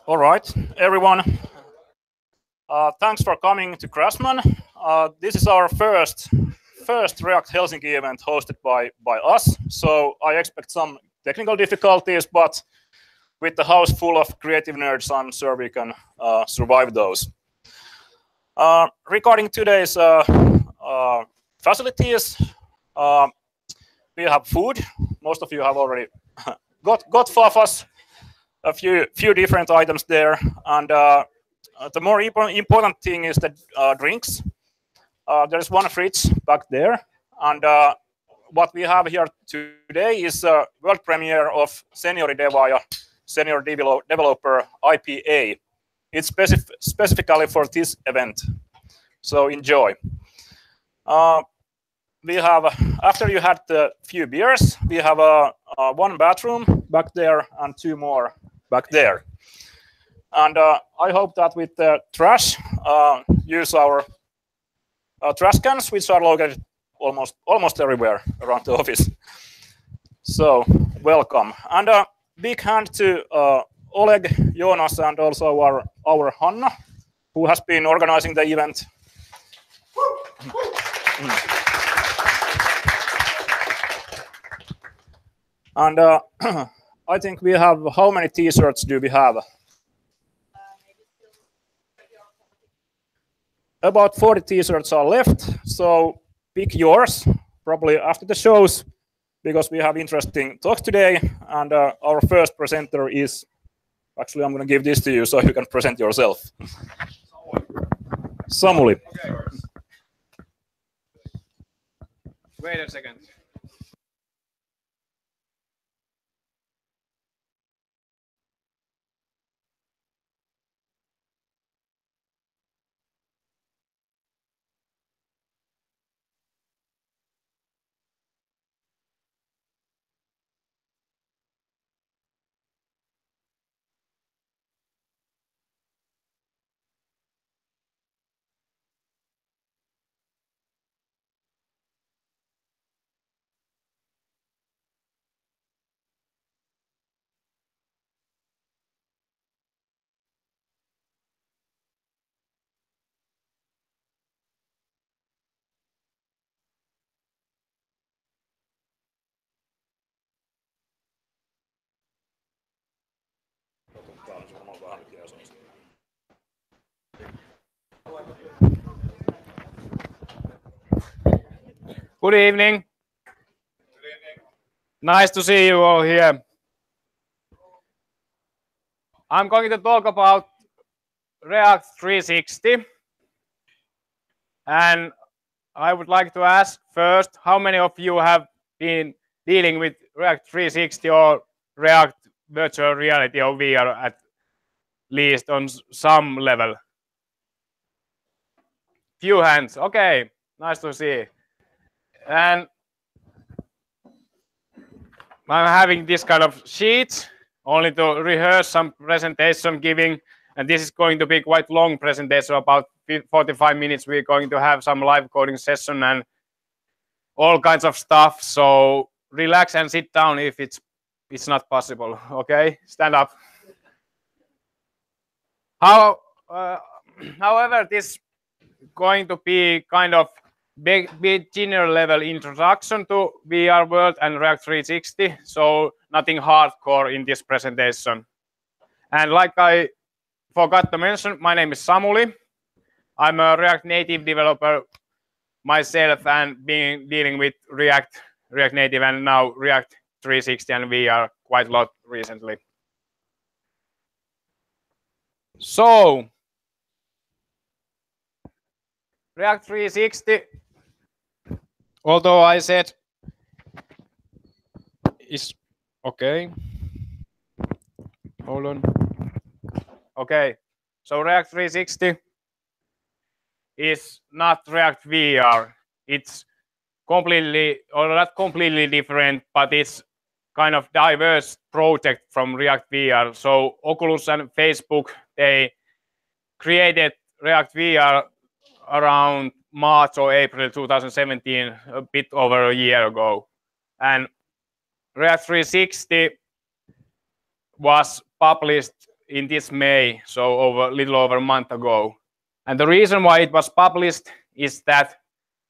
All right, everyone. Thanks for coming to Crasman. This is our first React Helsinki event hosted by us. So I expect some technical difficulties, but with the house full of creative nerds, I'm sure we can survive those. Regarding today's facilities, we have food. Most of you have already got fafas. A few different items there, and the more important thing is the drinks. There's one fridge back there, and what we have here today is a world premiere of Seniori Devaaja, Senior Developer IPA. It's specifically for this event, so enjoy. We have, after you had the few beers, we have one bathroom back there and two more back there. And I hope that with the trash, use our trash cans, which are located almost everywhere around the office. So welcome. And a big hand to Oleg, Jonas, and also our Hanna, who has been organizing the event. And I think we have, how many t-shirts do we have? About 40 t-shirts are left, so pick yours, probably after the shows, because we have interesting talks today, and our first presenter is, actually I'm going to give this to you so you can present yourself. Samuli. Okay. Wait a second. Good evening. Nice to see you all here. I'm going to talk about React 360. And I would like to ask first, how many of you have been dealing with React 360 or React virtual reality or VR at least on some level? Few hands. Okay, nice to see. And I'm having this kind of sheet only to rehearse some presentation giving, and this is going to be quite long presentation, about 45 minutes. We're going to have some live coding session and all kinds of stuff. So relax and sit down if it's not possible. Okay, stand up. However, this is going to be kind of beginner level introduction to VR world and React 360, so nothing hardcore in this presentation. And like I forgot to mention, my name is Samuli. I'm a React Native developer myself and been dealing with React Native and now React 360 and VR quite a lot recently. So React 360, although I said is okay. Hold on. Okay, so React 360 is not React VR. It's completely, or not completely different, but it's kind of diverse project from React VR. So Oculus and Facebook, they created React VR around March or April 2017, a bit over a year ago. And React 360 was published in this May, so a little over a month ago. And the reason why it was published is that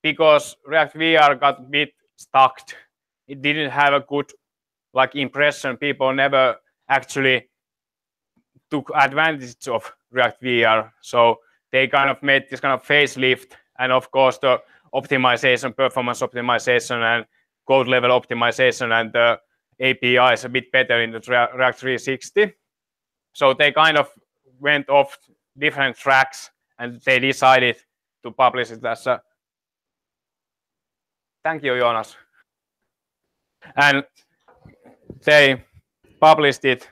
because React VR got a bit stuck. It didn't have a good impression. People never actually took advantage of React VR. So they kind of made this kind of facelift, and of course the optimization, performance optimization and code level optimization and the API is a bit better in the React 360. So they kind of went off different tracks and they decided to publish it as a... Thank you, Jonas. And they published it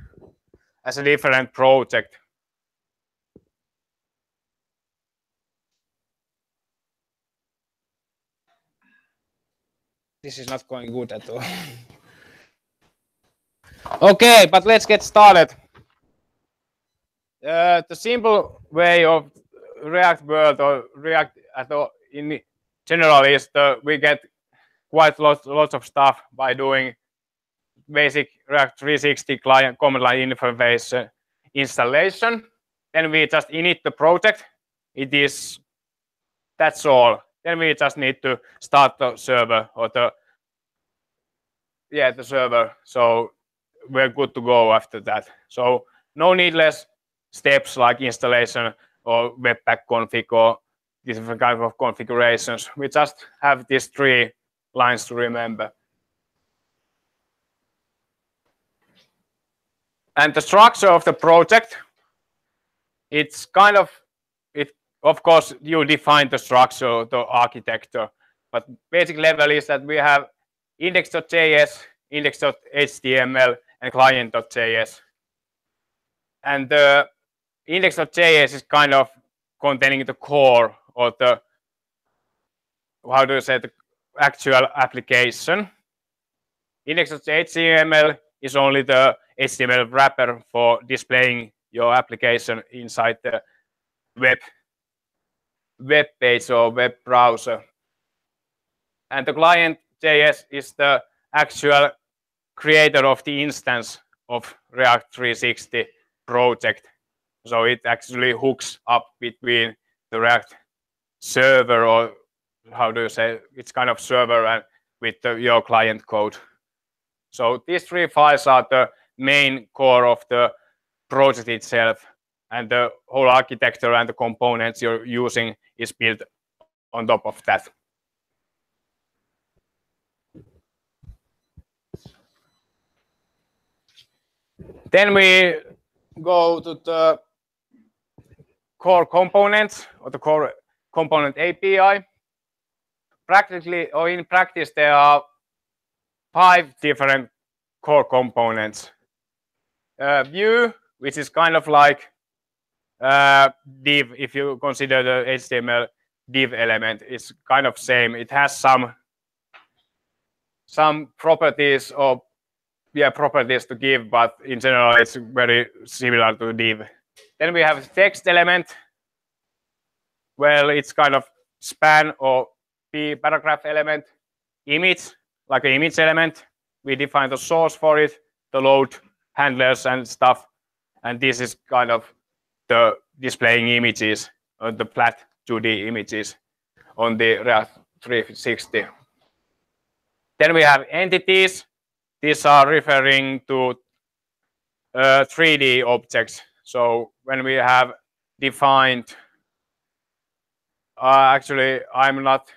as a different project. This is not going good at all. Okay, but let's get started. The simple way of React world or React in general is we get quite lots of stuff by doing basic React 360 client command line interface installation. Then we just init the project. That's all. Then we just need to start the server or the server. So we're good to go after that. So no needless steps like installation or webpack config or different kinds of configurations. We just have these 3 lines to remember. And the structure of the project, it's kind of, of course, you define the structure, the architecture, but basic level is that we have index.js, index.html, and client.js. And the index.js is kind of containing the core or the, how do you say, the actual application. Index.html is only the HTML wrapper for displaying your application inside the web page or web browser. And the client.js is the actual creator of the instance of React 360 project. So it actually hooks up between the React server, or how do you say, it's kind of server and with your client code. So these 3 files are the main core of the project itself, and the whole architecture and the components you're using is built on top of that. Then we go to the core components or the core component API. Practically, or in practice, there are 5 different core components. View, which is kind of like div, if you consider the HTML div element, it's kind of same. It has some properties or properties to give, but in general it's very similar to div. Then we have text element. Well, it's kind of span or paragraph element. Image, like an image element. We define the source for it, the load handlers and stuff. And this is kind of the displaying images, or the flat 2D images on the React 360. Then we have entities. These are referring to 3D objects. So when we have defined, actually I'm not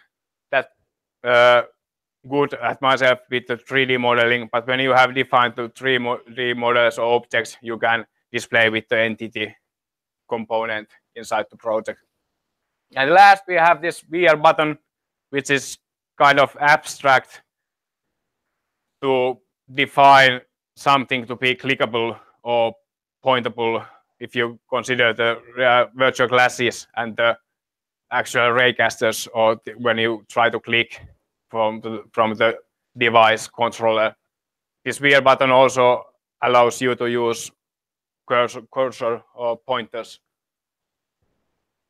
that good at myself with the 3D modeling, but when you have defined the 3D models or objects, you can display with the entity component inside the project. And last, we have this VR button, which is kind of abstract to define something to be clickable or pointable if you consider the virtual glasses and the actual raycasters, or when you try to click from the device controller. This VR button also allows you to use cursor or pointers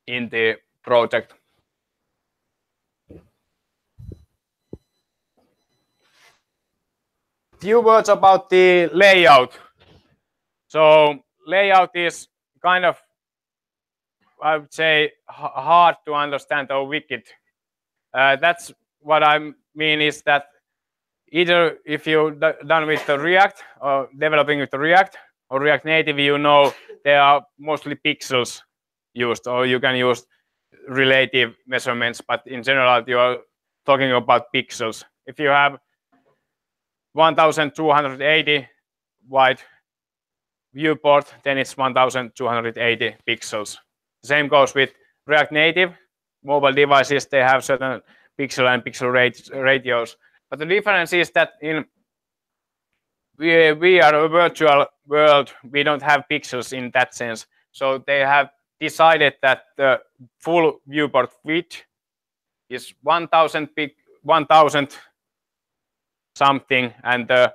in the project. Few words about the layout. So layout is kind of, I would say, hard to understand or wicked. That's what I mean is that either if you're done with the React or developing with the React or React Native, you know there are mostly pixels used, or you can use relative measurements, but in general you are talking about pixels. If you have 1280 wide viewport, then it's 1280 pixels. Same goes with React Native. Mobile devices, they have certain pixel and pixel ratios. But the difference is that in we are a virtual world, we don't have pixels in that sense. So they have decided that the full viewport width is 1000 something, and the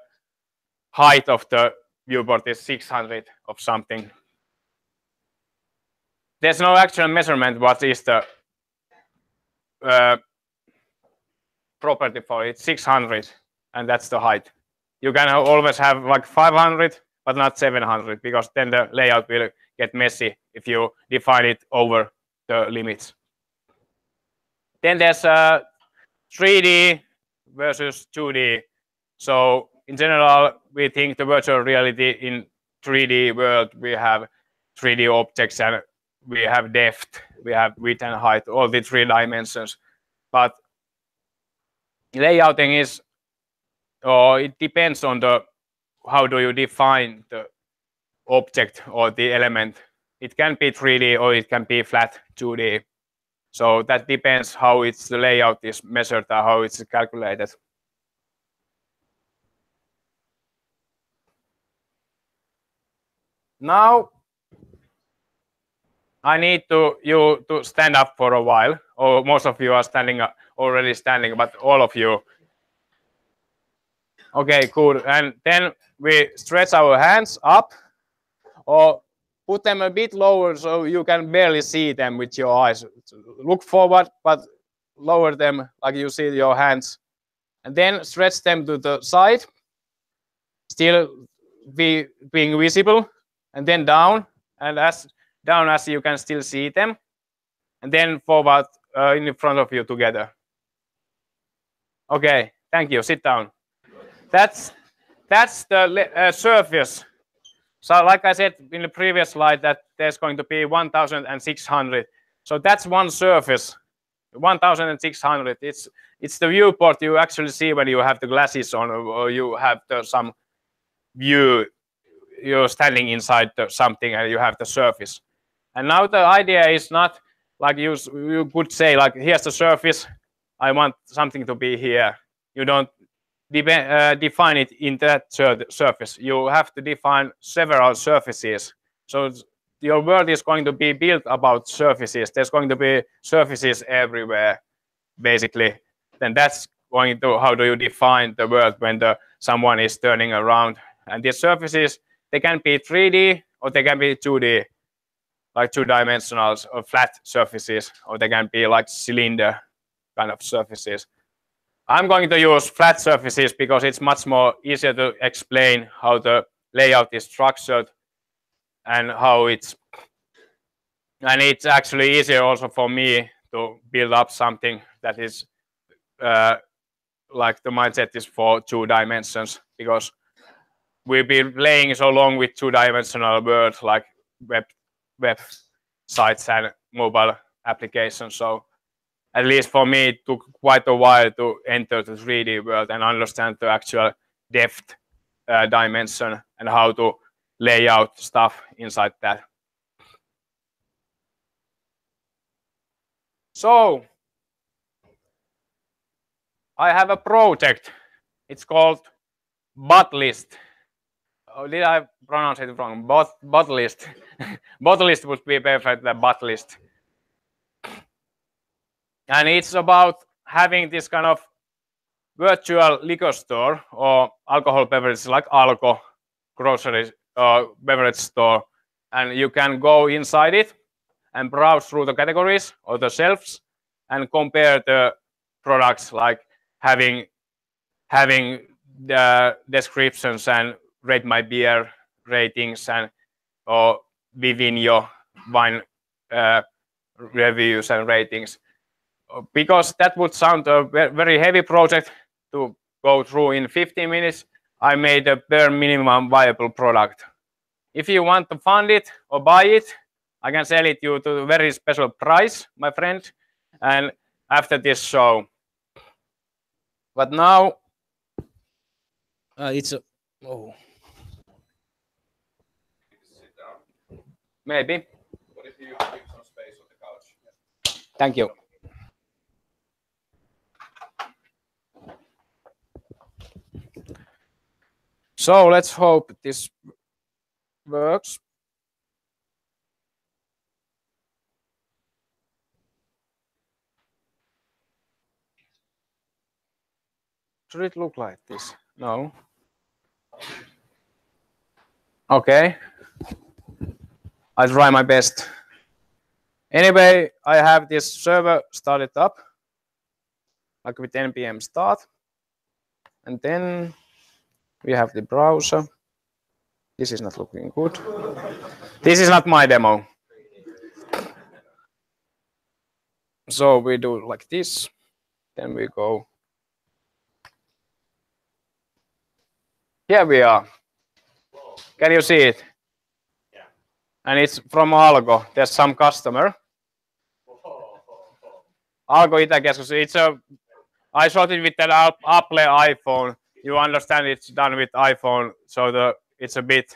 height of the viewport is 600 of something. There's no actual measurement what is the property for it. 600, and that's the height. You can always have like 500, but not 700, because then the layout will get messy if you define it over the limits. Then there's 3D versus 2D. So in general, we think the virtual reality in 3D world, we have 3D objects, and we have depth, we have width and height, all the 3 dimensions. But layouting is, or it depends on the how do you define the object or the element. It can be 3D or it can be flat 2D. So that depends how the layout is measured or how it's calculated. Now I need you to stand up for a while, or most of you are already standing, but all of you. Okay, cool. And then we stretch our hands up, or put them a bit lower so you can barely see them with your eyes. Look forward, but lower them like you see your hands. And then stretch them to the side, still being visible, and then down, and as down as you can still see them, and then forward in front of you together. Okay, thank you. Sit down. That's the surface. So like I said in the previous slide, that there's going to be 1600. So that's one surface, 1600. It's the viewport you actually see when you have the glasses on, or you have some view. You're standing inside something and you have the surface. And now the idea is not like you could say like, here's the surface, I want something to be here. You don't define it in that surface. You have to define several surfaces. So your world is going to be built about surfaces. There's going to be surfaces everywhere, basically. Then that's going to, how do you define the world when someone is turning around? And these surfaces, they can be 3D or they can be 2D, like 2-dimensional or flat surfaces, or they can be like cylinder kind of surfaces. I'm going to use flat surfaces because it's much more easier to explain how the layout is structured and how it's actually easier also for me to build up something that is like the mindset is for 2 dimensions, because we've been playing so long with 2-dimensional world like web sites and mobile applications. So at least for me, it took quite a while to enter the 3D world and understand the actual depth dimension and how to lay out stuff inside that. So I have a project. It's called Botlist. Oh, did I pronounce it wrong? Botlist. Botlist would be perfect, the Botlist. And it's about having this kind of virtual liquor store or alcohol beverages like Alko grocery beverage store. And you can go inside it and browse through the categories or the shelves and compare the products, like having the descriptions and rate my beer ratings and or within your wine reviews and ratings. Because that would sound a very heavy project to go through in 15 minutes, I made a bare minimum viable product. If you want to fund it or buy it, I can sell it you to a very special price, my friend, and after this show. But now it's a maybe. What if you give some space on the couch? Thank you. So let's hope this works. Should it look like this? No. Okay. I'll try my best. Anyway, I have this server started up, like with npm start. And then we have the browser. This is not looking good. This is not my demo. So we do like this. Then we go. Here we are. Can you see it? Yeah. And it's from Algo. There's some customer. Algo Itäkeskus. It's I shot it with an Apple iPhone. You understand it's done with iPhone, so it's a bit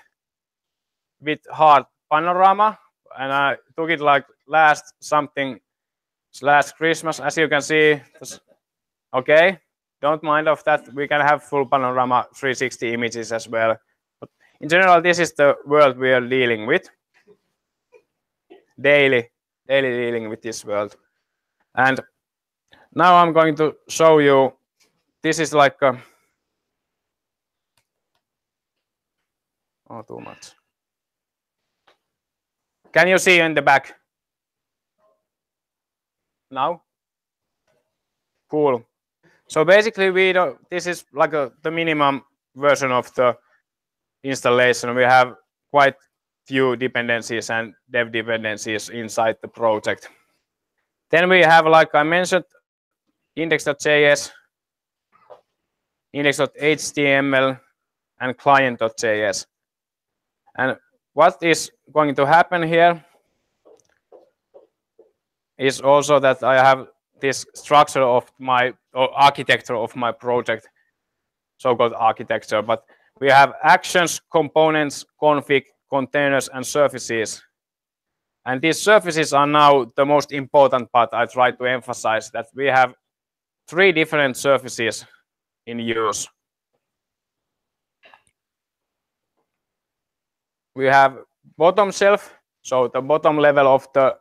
hard panorama. And I took it like last Christmas, as you can see. Okay. Don't mind of that. We can have full panorama 360 images as well. But in general, this is the world we are dealing with. Daily dealing with this world. And now I'm going to show you. This is like too much. Can you see in the back? Now? Cool. So basically, this is like the minimum version of the installation. We have quite few dependencies and dev dependencies inside the project. Then we have, like I mentioned, index.js, index.html, and client.js. And what is going to happen here is also that I have this structure of my architecture of my project, so-called architecture. But we have actions, components, config, containers, and services. And these services are now the most important part. I try to emphasize that we have 3 different services in use. We have bottom shelf, so the bottom level of the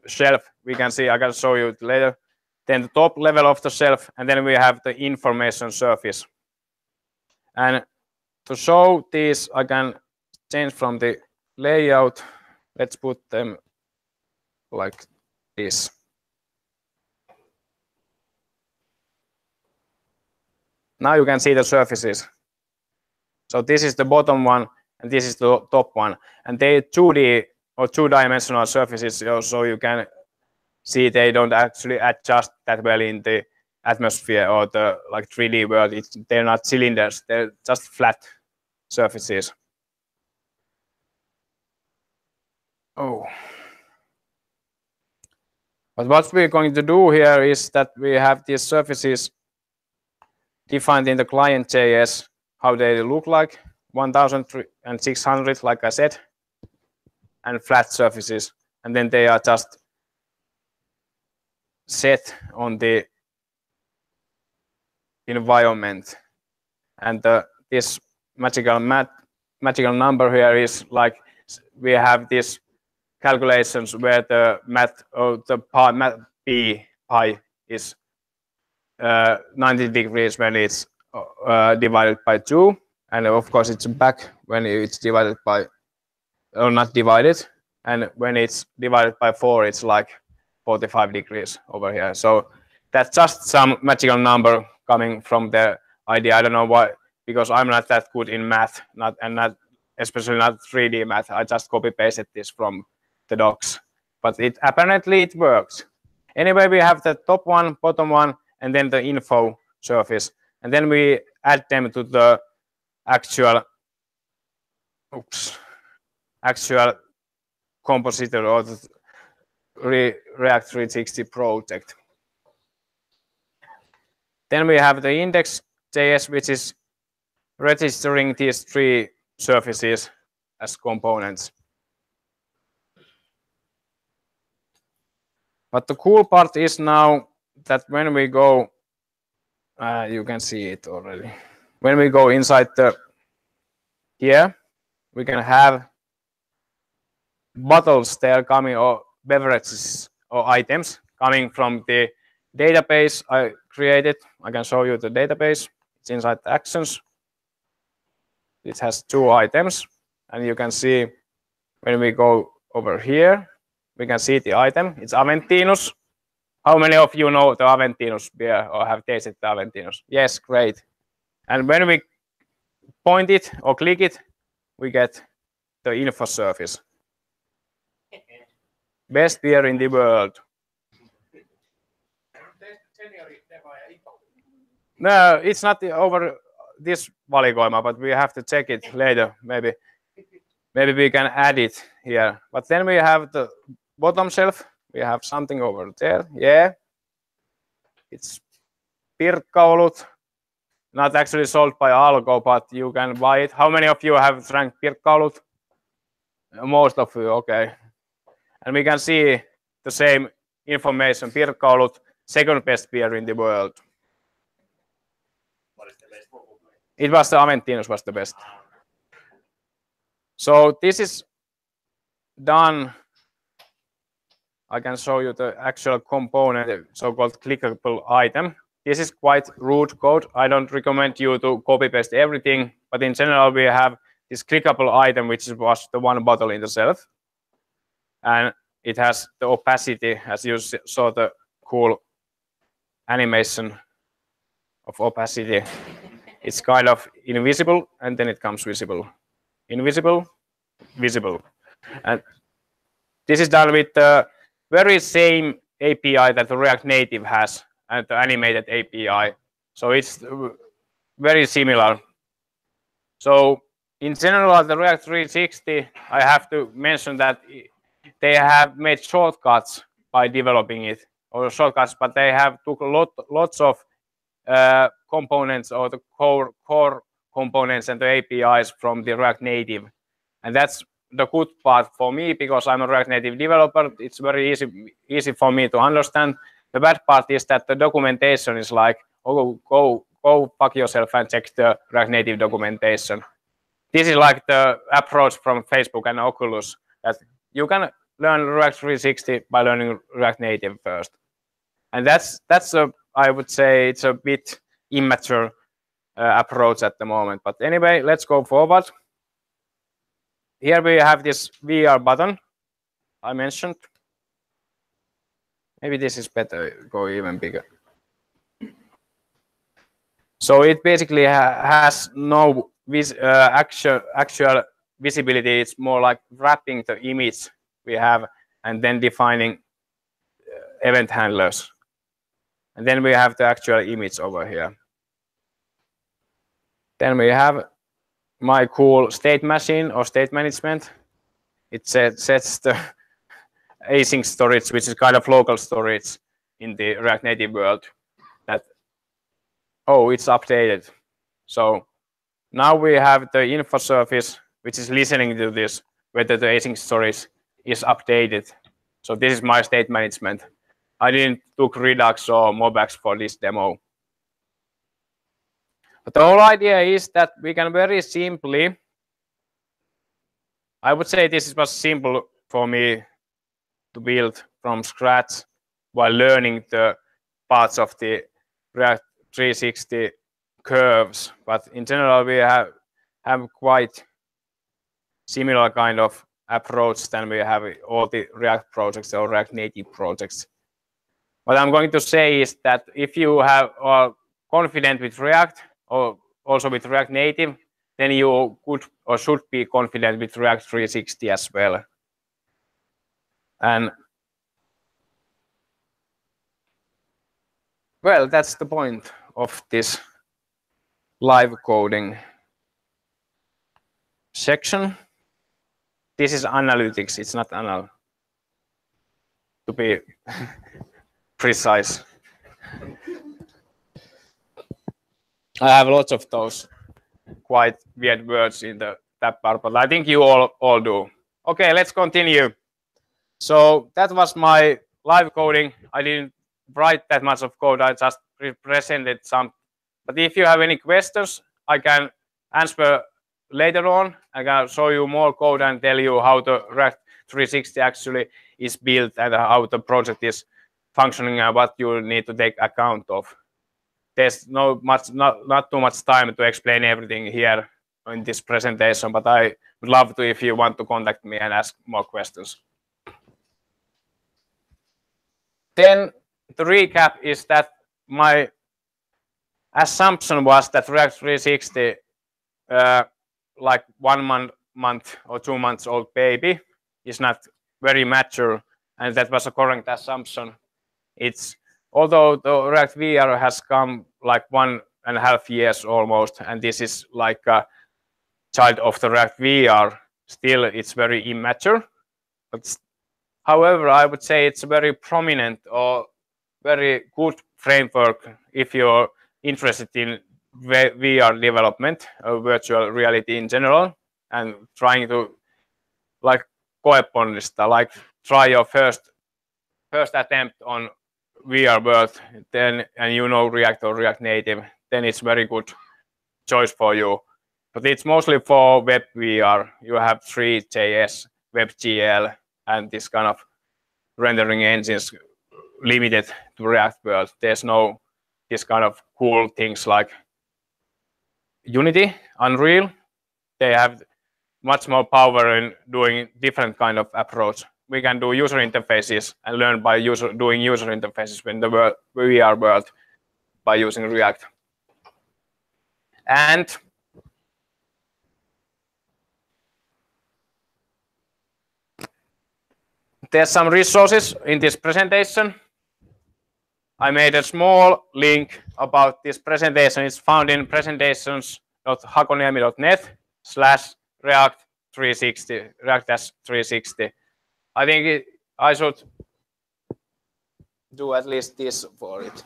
shelf, we can see, I can show you later. Then the top level of the shelf, and then we have the information surface. And to show these, I can change from the layout. Let's put them like this. Now you can see the surfaces. So this is the bottom one, and this is the top one. And they 2D or 2-dimensional surfaces, so you can see they don't actually adjust that well in the atmosphere or the like 3D world. They're not cylinders, they're just flat surfaces. Oh. But what we're going to do here is that we have these surfaces defined in the client.js, how they look like, 1600, like I said, and flat surfaces. And then they are just set on the environment. And this magical number here is like we have these calculations where the math or the math pi is 90 degrees when it's divided by 2, and of course it's back when it's divided by, or not divided, and when it's divided by 4 it's like 45 degrees over here. So that's just some magical number coming from the idea. I don't know why, because I'm not that good in math, not especially not 3D math. I just copy pasted this from the docs, but apparently it works. Anyway, we have the top one, bottom one, and then the info surface, and then we add them to the actual compositor or the React 360 project. Then we have the index.js, which is registering these 3 surfaces as components. But the cool part is now that when we go, you can see it already. When we go inside here, we can have bottles there coming, or beverages or items coming from the database I created. I can show you the database. It's inside the actions. It has 2 items, and you can see when we go over here, we can see the item. It's Aventinus. How many of you know the Aventinus beer or have tasted the Aventinus? Yes, great. And when we point it or click it, we get the info surface. Best beer in the world. No, it's not over this valikoima, but we have to check it later. Maybe we can add it here. But then we have the bottom shelf. We have something over there. Yeah, it's Pirkkaulut. Not actually sold by Alko, but you can buy it. How many of you have drank Pirkkaulut? Most of you, okay. And we can see the same information. Pirkkaulut, second best beer in the world. What is the best? It was the Aventinus was the best. So this is done. I can show you the actual component, so-called clickable item. This is quite rude code. I don't recommend you to copy paste everything, but in general we have this clickable item, which was the one bottle in the shelf, and it has the opacity, as you saw the cool animation of opacity. It's kind of invisible, and then it comes visible. Invisible, visible. And this is done with the very same API that the React Native has, and the animated API. So it's very similar. So in general, the React 360, I have to mention that they have made shortcuts by developing it, or shortcuts, but they have took lots of components or the core components and the APIs from the React Native. And that's the good part for me, because I'm a React Native developer. It's very easy for me to understand. The bad part is that the documentation is like, oh, go fuck yourself and check the React Native documentation. This is like the approach from Facebook and Oculus, that you can learn React 360 by learning React Native first. And that's I would say it's a bit immature approach at the moment. But anyway, let's go forward. Here we have this VR button I mentioned. Maybe this is better, go even bigger. So it basically has no actual visibility. It's more like wrapping the image we have and then defining event handlers. And then we have the actual image over here. Then we have my cool state machine or state management. It sets the async storage, which is kind of local storage in the React Native world. That, oh, it's updated. So now we have the info surface, which is listening to this, whether the async storage is updated. So this is my state management. I didn't took Redux or Mobax for this demo. But the whole idea is that we can very simply, I would say this was simple for me to build from scratch while learning the parts of the React 360 curves. But in general, we have quite similar kind of approach than we have all the React projects or React Native projects. What I'm going to say is that if you are confident with React or also with React Native, then you could or should be confident with React 360 as well. And well, that's the point of this live coding section. This is analytics, it's not anal, to be precise. I have lots of those quite weird words in the tab bar, but I think you all do. Okay, let's continue. So that was my live coding. I didn't write that much of code, I just presented some. But if you have any questions, I can answer later on. I can show you more code and tell you how the React 360 actually is built and how the project is functioning and what you need to take account of. There's not too much time to explain everything here in this presentation, but I would love to if you want to contact me and ask more questions. Then the recap is that my assumption was that React 360, like 1 month or 2 months old baby, is not very mature, and that was a correct assumption. Although the React VR has come like 1.5 years almost, and this is like a child of the React VR, still it's very immature. But however, I would say it's a very prominent or very good framework if you're interested in VR development or virtual reality in general, and trying to like koeponnista, like try your first attempt on VR world, then and you know React or React Native, then it's very good choice for you. But it's mostly for web VR. You have 3JS, WebGL, and this kind of rendering engines limited to React world. There's no this kind of cool things like Unity, Unreal. They have much more power in doing different kind of approach. We can do user interfaces and learn by doing user interfaces in the VR world by using React. And there's some resources in this presentation. I made a small link about this presentation. It's found in presentations.hakoniemi.net/React 360. I think I should do at least this for it.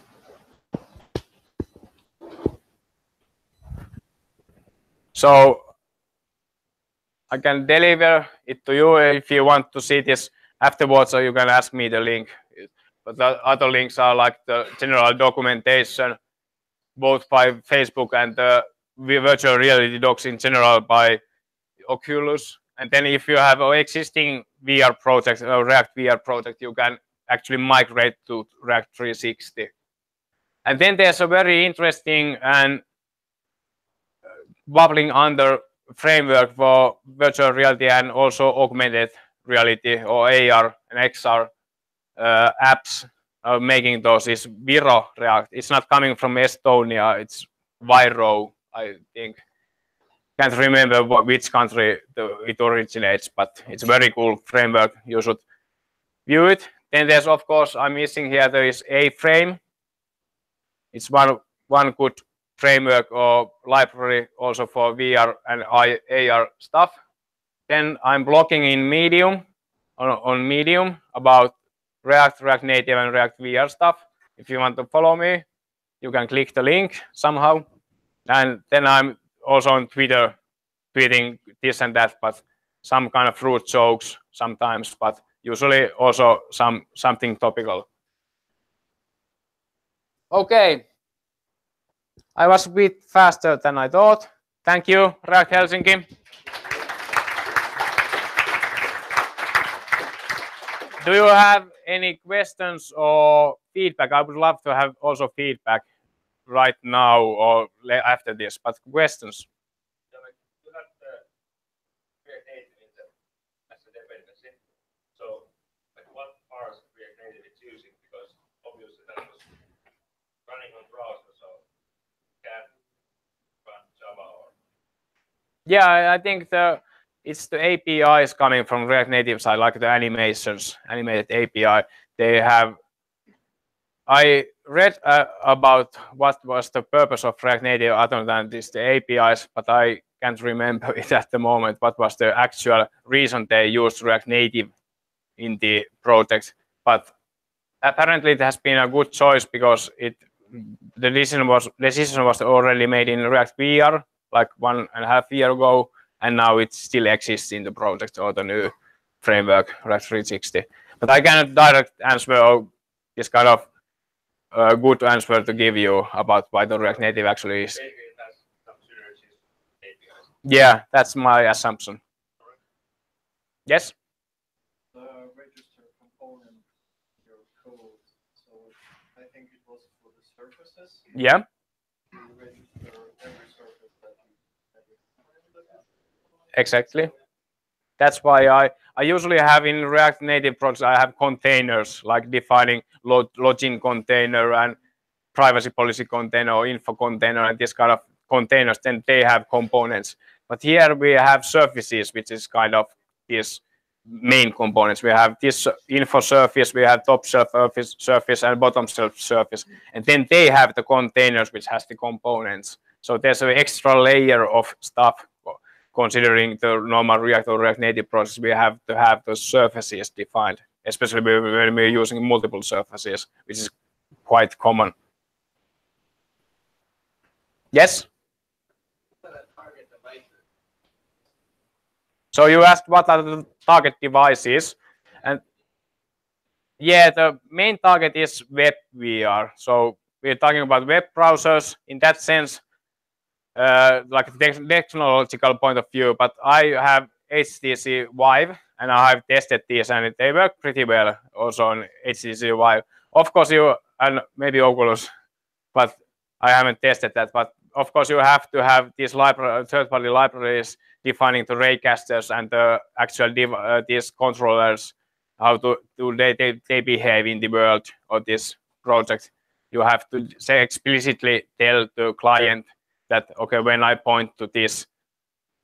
So I can deliver it to you if you want to see this afterwards, or you can ask me the link. But the other links are like the general documentation, both by Facebook and the virtual reality docs in general by Oculus. And then if you have an existing VR project or React VR project, you can actually migrate to React 360. And then there's a very interesting and bubbling under framework for virtual reality and also augmented reality or AR and XR apps. Making those is Viro React. It's not coming from Estonia. It's Viro, I think. Can't remember which country it originates, but it's a very cool framework. You should view it. Then there's, of course, I'm missing here, there is A-Frame. It's one good framework or library also for VR and AR stuff. Then I'm blogging in Medium, on Medium, about React, React Native, and React VR stuff. If you want to follow me, you can click the link somehow. And then I'm also on Twitter, tweeting this and that, but some kind of rude jokes sometimes, but usually also something topical. Okay. I was a bit faster than I thought. Thank you, React Helsinki. Do you have any questions or feedback? I would love to have also feedback right now or after this, but questions? You have the React Native as a dependency. So, like, what parts of React Native it's using? Because obviously that was running on browser, so can't run Java or Yeah, I think it's the APIs coming from React Native side, like the animations, animated API. They have. I read about what was the purpose of React Native other than this the APIs, but I can't remember it at the moment. What was the actual reason they used React Native in the project? But apparently, it has been a good choice because the decision was already made in React VR like 1.5 years ago, and now it still exists in the project or the new framework React 360. But I cannot direct answer this kind of good answer to give you about why the React Native actually is. Maybe it has some synergies with APIs. Yeah, that's my assumption. Yes. The register component in your code. So I think it was for the surfaces. Yeah. You register every surface that you Exactly. That's why I usually have in React Native projects, I have containers like defining login container and privacy policy container or info container and this kind of containers. Then they have components. But here we have surfaces, which is kind of these main components. We have this info surface, we have top surface and bottom surface. And then they have the containers, which has the components. So there's an extra layer of stuff. Considering the normal React or React Native process, we have to have those surfaces defined, especially when we're using multiple surfaces, which is quite common. Yes? So you asked what are the target devices, and yeah, the main target is web VR. So we're talking about web browsers in that sense. Like technological point of view, but I have HTC Vive and I have tested these and they work pretty well also on HTC Vive. Of course, you and maybe Oculus, but I haven't tested that. But of course, you have to have these third-party libraries defining the raycasters and the actual these controllers, how they behave in the world of this project. You have to say explicitly tell the client that, okay, when I point to this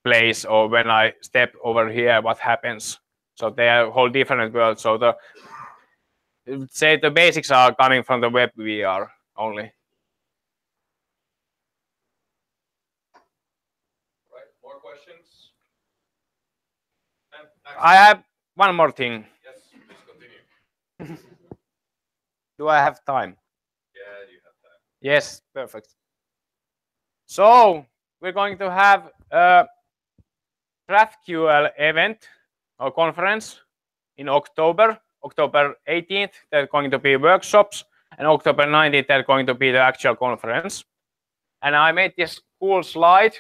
place or when I step over here, what happens? So they are a whole different world. So the basics are coming from the web VR only. Right. More questions? I have one more thing. Yes, please continue. Do I have time? Yeah, you have time. Yes, perfect. So we're going to have a GraphQL event or conference in October. October 18th, there are going to be workshops, and October 19th, there are going to be the actual conference. And I made this cool slide,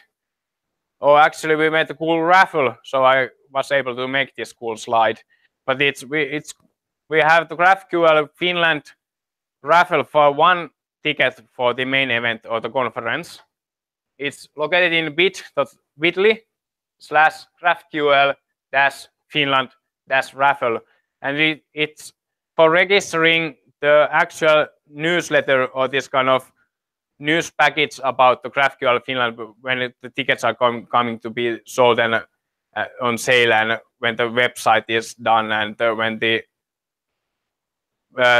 or actually we made a cool raffle, so I was able to make this cool slide. But we have the GraphQL Finland raffle for one ticket for the main event or the conference. It's located in bit.ly/GraphQL-Finland-raffle. And it's for registering the actual newsletter or this kind of news package about the GraphQL Finland when the tickets are coming to be sold and on sale, and when the website is done, and when the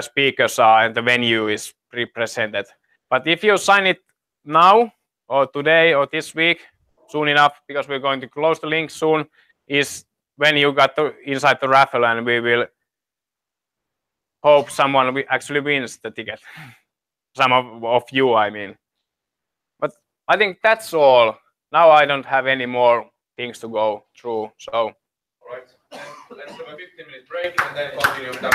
speakers are and the venue is represented. But if you sign it now or today or this week, soon enough, because we're going to close the link soon, is when you got inside the raffle, and we will hope someone actually wins the ticket. Some of you, I mean. But I think that's all. Now I don't have any more things to go through. So. All right. Let's have a 15-minute break and then continue with that.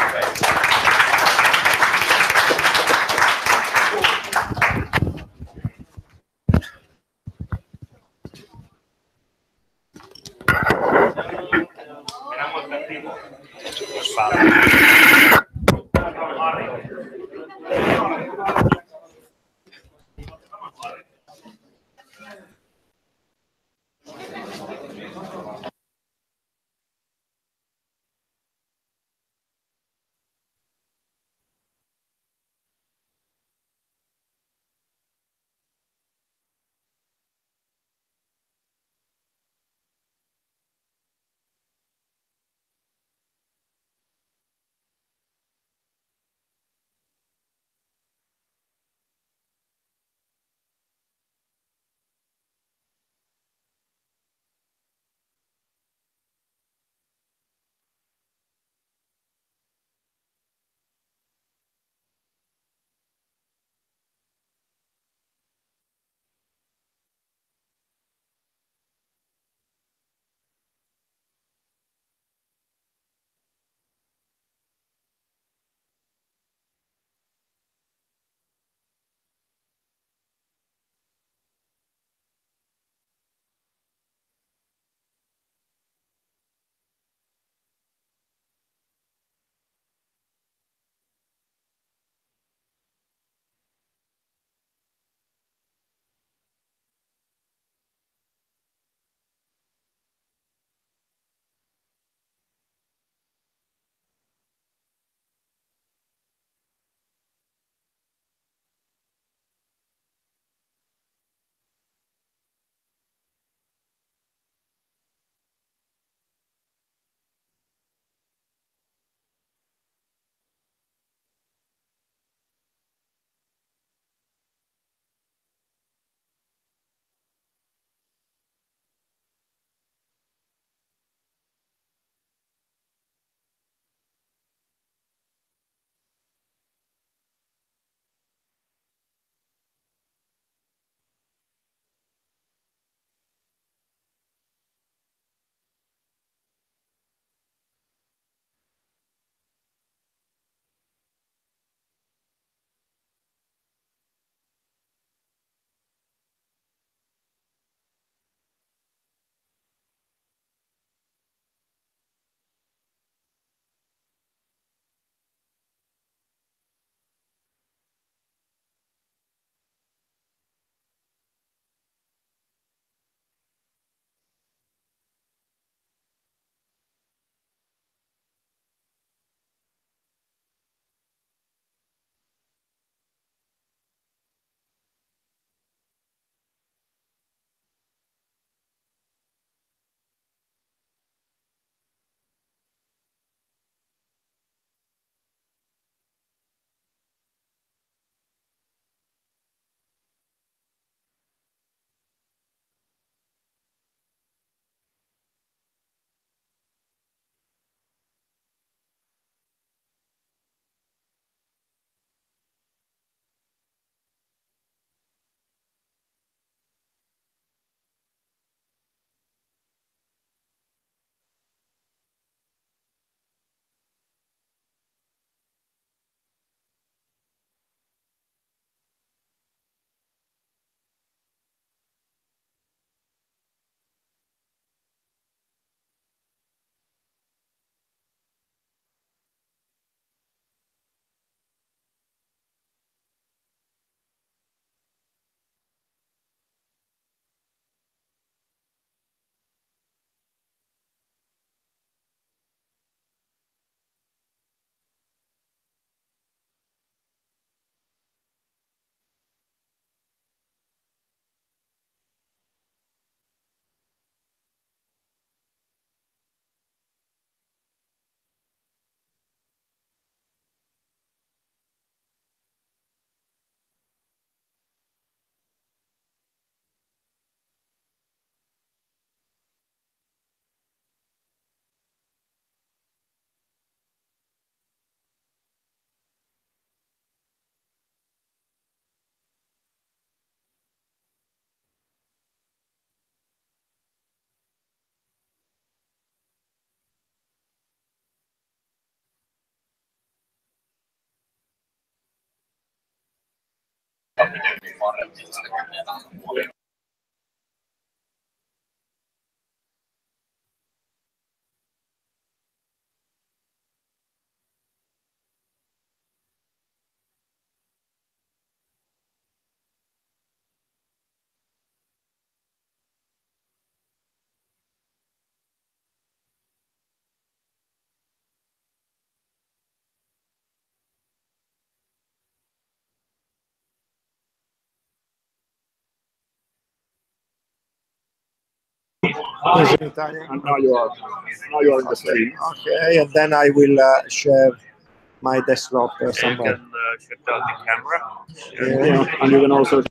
And now you are in the stream. Okay, and then I will share my desktop somewhere. You can shut down the camera. Yeah, and you can also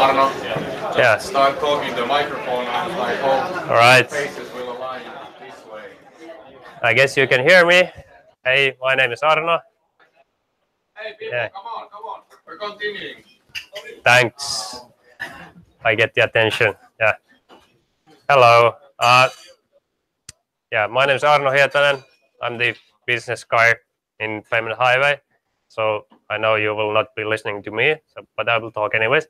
Arno. Yeah. Start talking to the microphone and I hope All right. faces will align this way. I guess you can hear me. Hey, my name is Arno. Hey people, Yeah. come on. We're continuing. Thanks. I get the attention. Yeah. Hello. Yeah, my name is Arno Hietanen. I'm the business guy in Payment Highway. So I know you will not be listening to me, but I will talk anyways.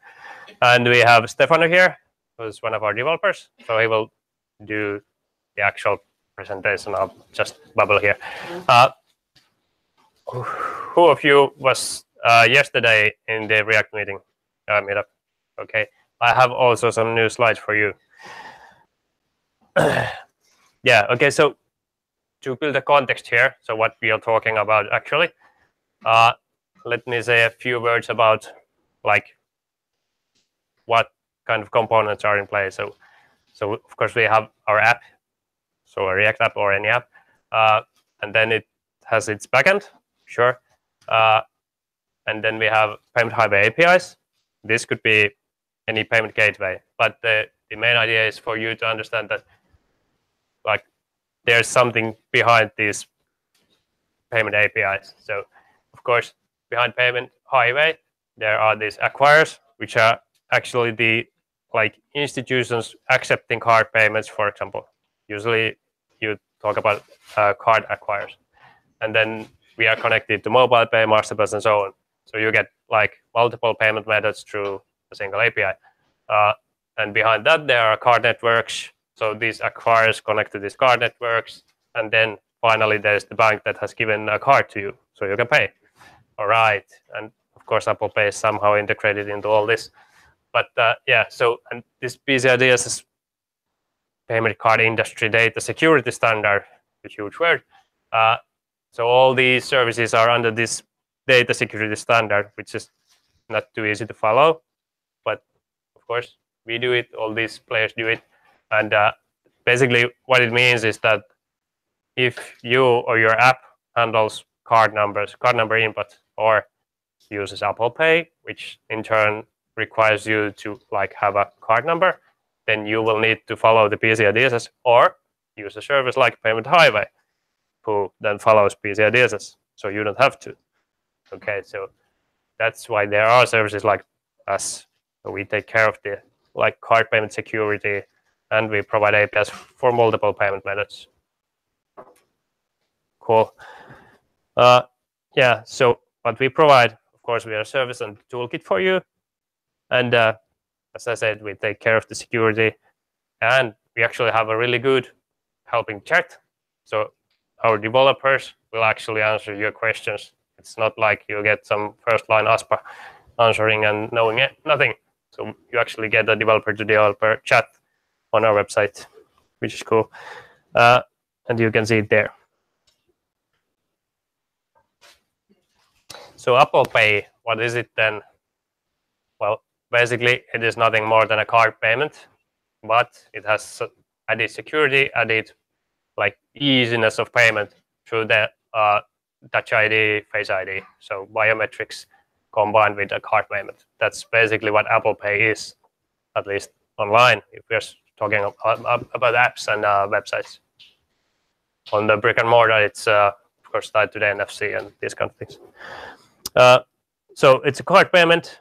And we have Stefano here, who's one of our developers. So he will do the actual presentation. I'll just bubble here. Who of you was yesterday in the React meeting meetup? Okay, I have also some new slides for you. Yeah, okay, so to build a context here, so what we are talking about actually, let me say a few words about like what kind of components are in place. So of course we have our app, so a React app or any app, and then it has its backend, sure, and then we have Payment Highway APIs. This could be any payment gateway, but the main idea is for you to understand that like there's something behind these payment APIs. So of course behind Payment Highway there are these acquirers, which are actually the like institutions accepting card payments, for example. Usually you talk about card acquirers, and then we are connected to mobile pay, masterpass, and so on. So you get like multiple payment methods through a single API. And behind that there are card networks. So these acquirers connect to these card networks, and then finally there's the bank that has given a card to you, so you can pay. All right, and of course Apple Pay is somehow integrated into all this. But yeah, so and this PCIDS is payment card industry data security standard, a huge word. So all these services are under this data security standard, which is not too easy to follow. But of course, we do it, all these players do it. And basically what it means is that if you or your app handles card number input, or uses Apple Pay, which in turn requires you to like have a card number, then you will need to follow the PCI DSS or use a service like Payment Highway, who then follows PCI DSS, so you don't have to. Okay, so that's why there are services like us. So we take care of the like card payment security, and we provide APIs for multiple payment methods. Cool. Yeah, so what we provide, of course, we are a service and toolkit for you. And as I said, we take care of the security, and we actually have a really good helping chat. So our developers will actually answer your questions. It's not like you get some first line ASPA answering and knowing nothing. So you actually get a developer to developer chat on our website, which is cool. And you can see it there. So Apple Pay, what is it then? Well, basically it is nothing more than a card payment, but it has added security, added like easiness of payment through the Touch ID, Face ID, so biometrics combined with a card payment. That's basically what Apple Pay is, at least online, if we're talking about apps and websites. On the brick and mortar, it's of course tied to the NFC and these kind of things. So it's a card payment,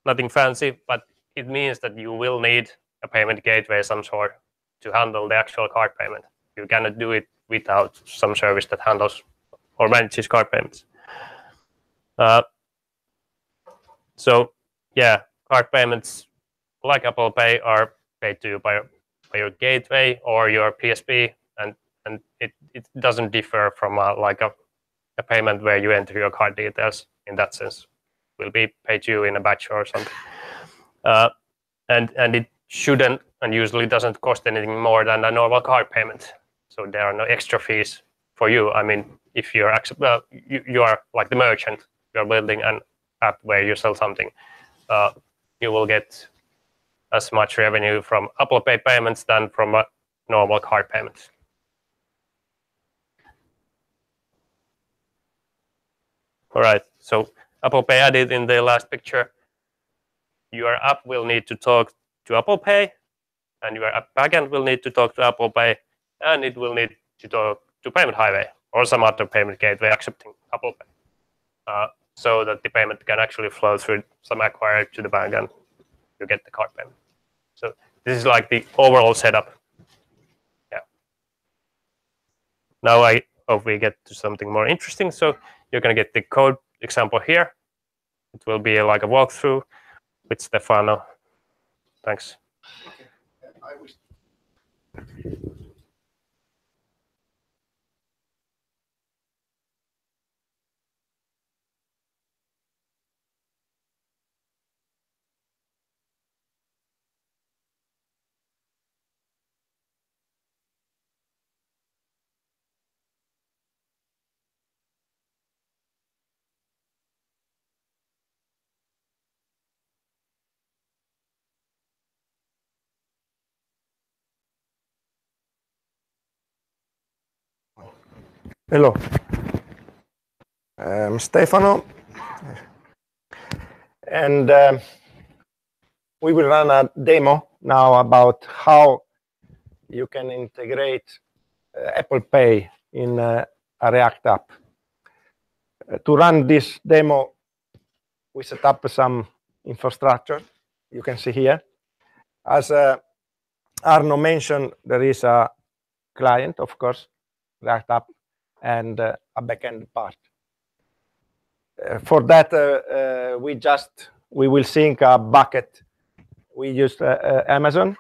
nothing fancy, but it means that you will need a payment gateway of some sort to handle the actual card payment. You cannot do it without some service that handles or manages card payments. So yeah, card payments like Apple Pay are paid to you by your gateway or your PSP, and it doesn't differ from like a payment where you enter your card details. In that sense, will be paid to you in a batch or something, and it shouldn't and usually doesn't cost anything more than a normal card payment. So there are no extra fees for you. I mean, if you're you are like the merchant, you're building an app where you sell something, you will get as much revenue from Apple Pay payments than from a normal card payment. All right, so Apple Pay added in the last picture. your app will need to talk to Apple Pay, and your app backend will need to talk to Apple Pay, and it will need to talk to Payment Highway or some other payment gateway accepting Apple Pay, so that the payment can actually flow through some acquirer to the bank and you get the card payment. So this is like the overall setup. Yeah. Now I hope we get to something more interesting. So you're going to get the code example here. It will be like a walkthrough with Stefano. Thanks. Hello, I'm Stefano, and we will run a demo now about how you can integrate Apple Pay in a React app. To run this demo, we set up some infrastructure. You can see here. As Arno mentioned, there is a client, of course, React app, and a backend part. For that, we will sync a bucket. We used Amazon.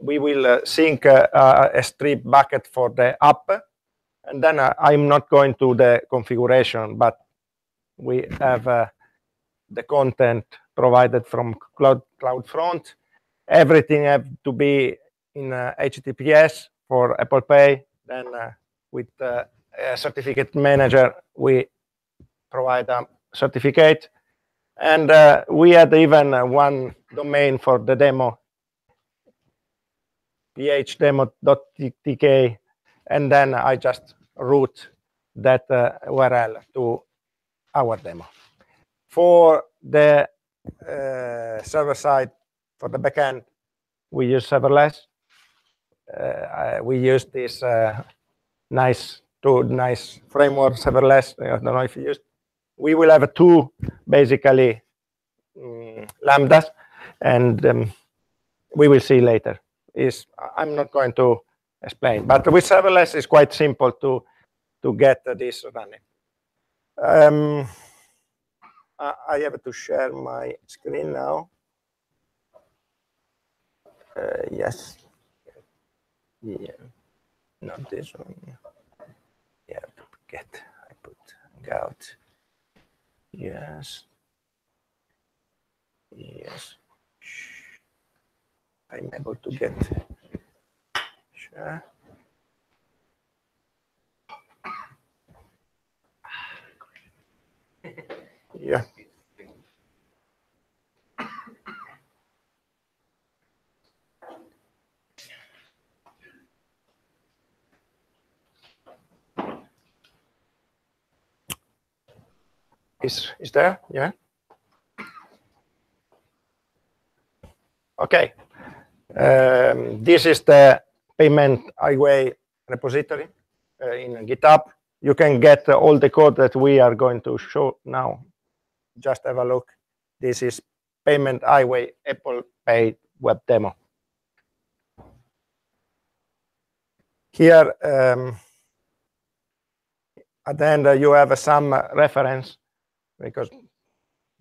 We will sync a strip bucket for the app, and then I'm not going to the configuration, but we have the content provided from CloudFront. Everything have to be in HTTPS for Apple Pay. Then with a certificate manager, we provide a certificate. And we had even one domain for the demo, phdemo.tk, and then I just route that URL to our demo. For the server side, for the backend, we use serverless. We use this nice framework, serverless. I don't know if you used. We will have two basically lambdas, and we will see later. I'm not going to explain, but with serverless, it's quite simple to get this running. I have to share my screen now. Yes. Yeah. Not this one. Yeah, I put out. Yes. Yes. I'm able to get. Sure. Yeah. Is there? Yeah. Okay. This is the Payment Highway repository in GitHub. You can get all the code that we are going to show now. Just have a look. This is Payment Highway Apple Pay web demo. Here, at the end, you have some reference, because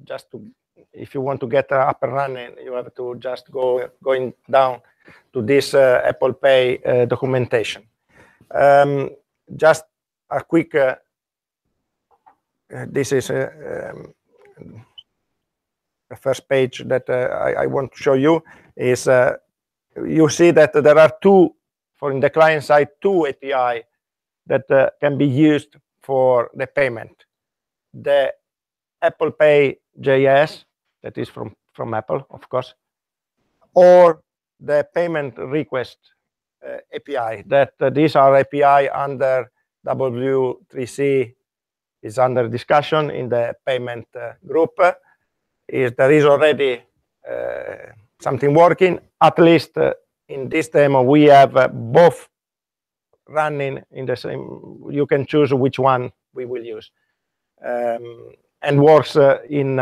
just to, if you want to get up and running, you have to just going down to this Apple Pay documentation. Just a quick. This is the first page that I want to show you. Is you see that there are in the client side, two API that can be used for the payment. The Apple Pay JS, that is from Apple, of course, or the payment request API. That these are API under W3C, is under discussion in the payment group. is there is already something working. At least in this demo, we have both running in the same. You can choose which one we will use, and works in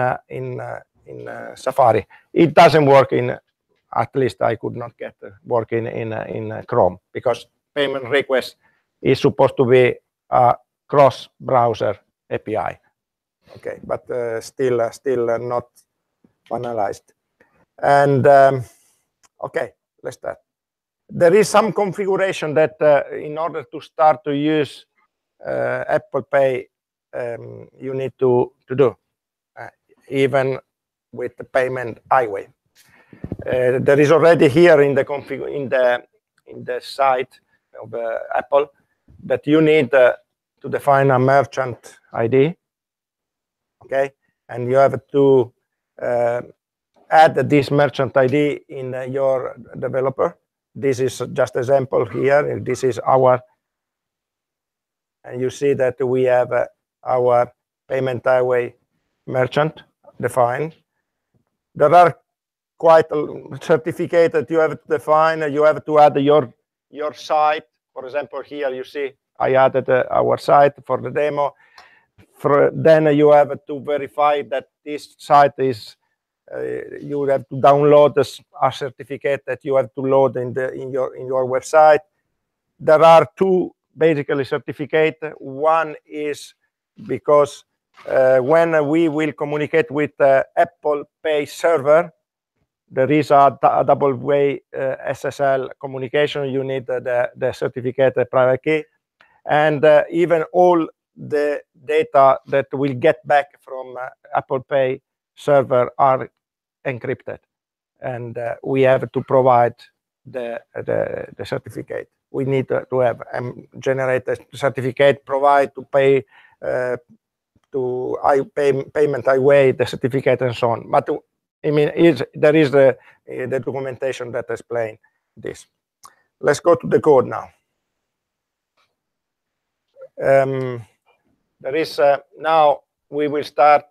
Safari. It doesn't work in. At least I could not get working in Chrome, because payment request is supposed to be a cross-browser API. Okay, but still not finalized. And okay, let's start. There is some configuration that in order to start to use Apple Pay, you need to do, even with the payment highway. There is already here in the config in the site of Apple that you need to define a merchant ID. Okay, and you have to add this merchant ID in your developer. This is just example here. This is our, and you see that we have our payment highway merchant defined. There are quite a certificate that you have to define. You have to add your site. For example, here you see I added our site for the demo. Then you have to verify that this site is. You have to download a certificate that you have to load in your website. There are two basically certificates. One is because when we will communicate with the Apple Pay server, there is a double-way SSL communication. You need the certificate, the private key, and even all the data that will get back from Apple Pay server are encrypted, and we have to provide the certificate. We need to have generate a certificate, provide to pay payment highway the certificate and so on. But I mean, there is the documentation that explains this. Let's go to the code now. There is now we will start.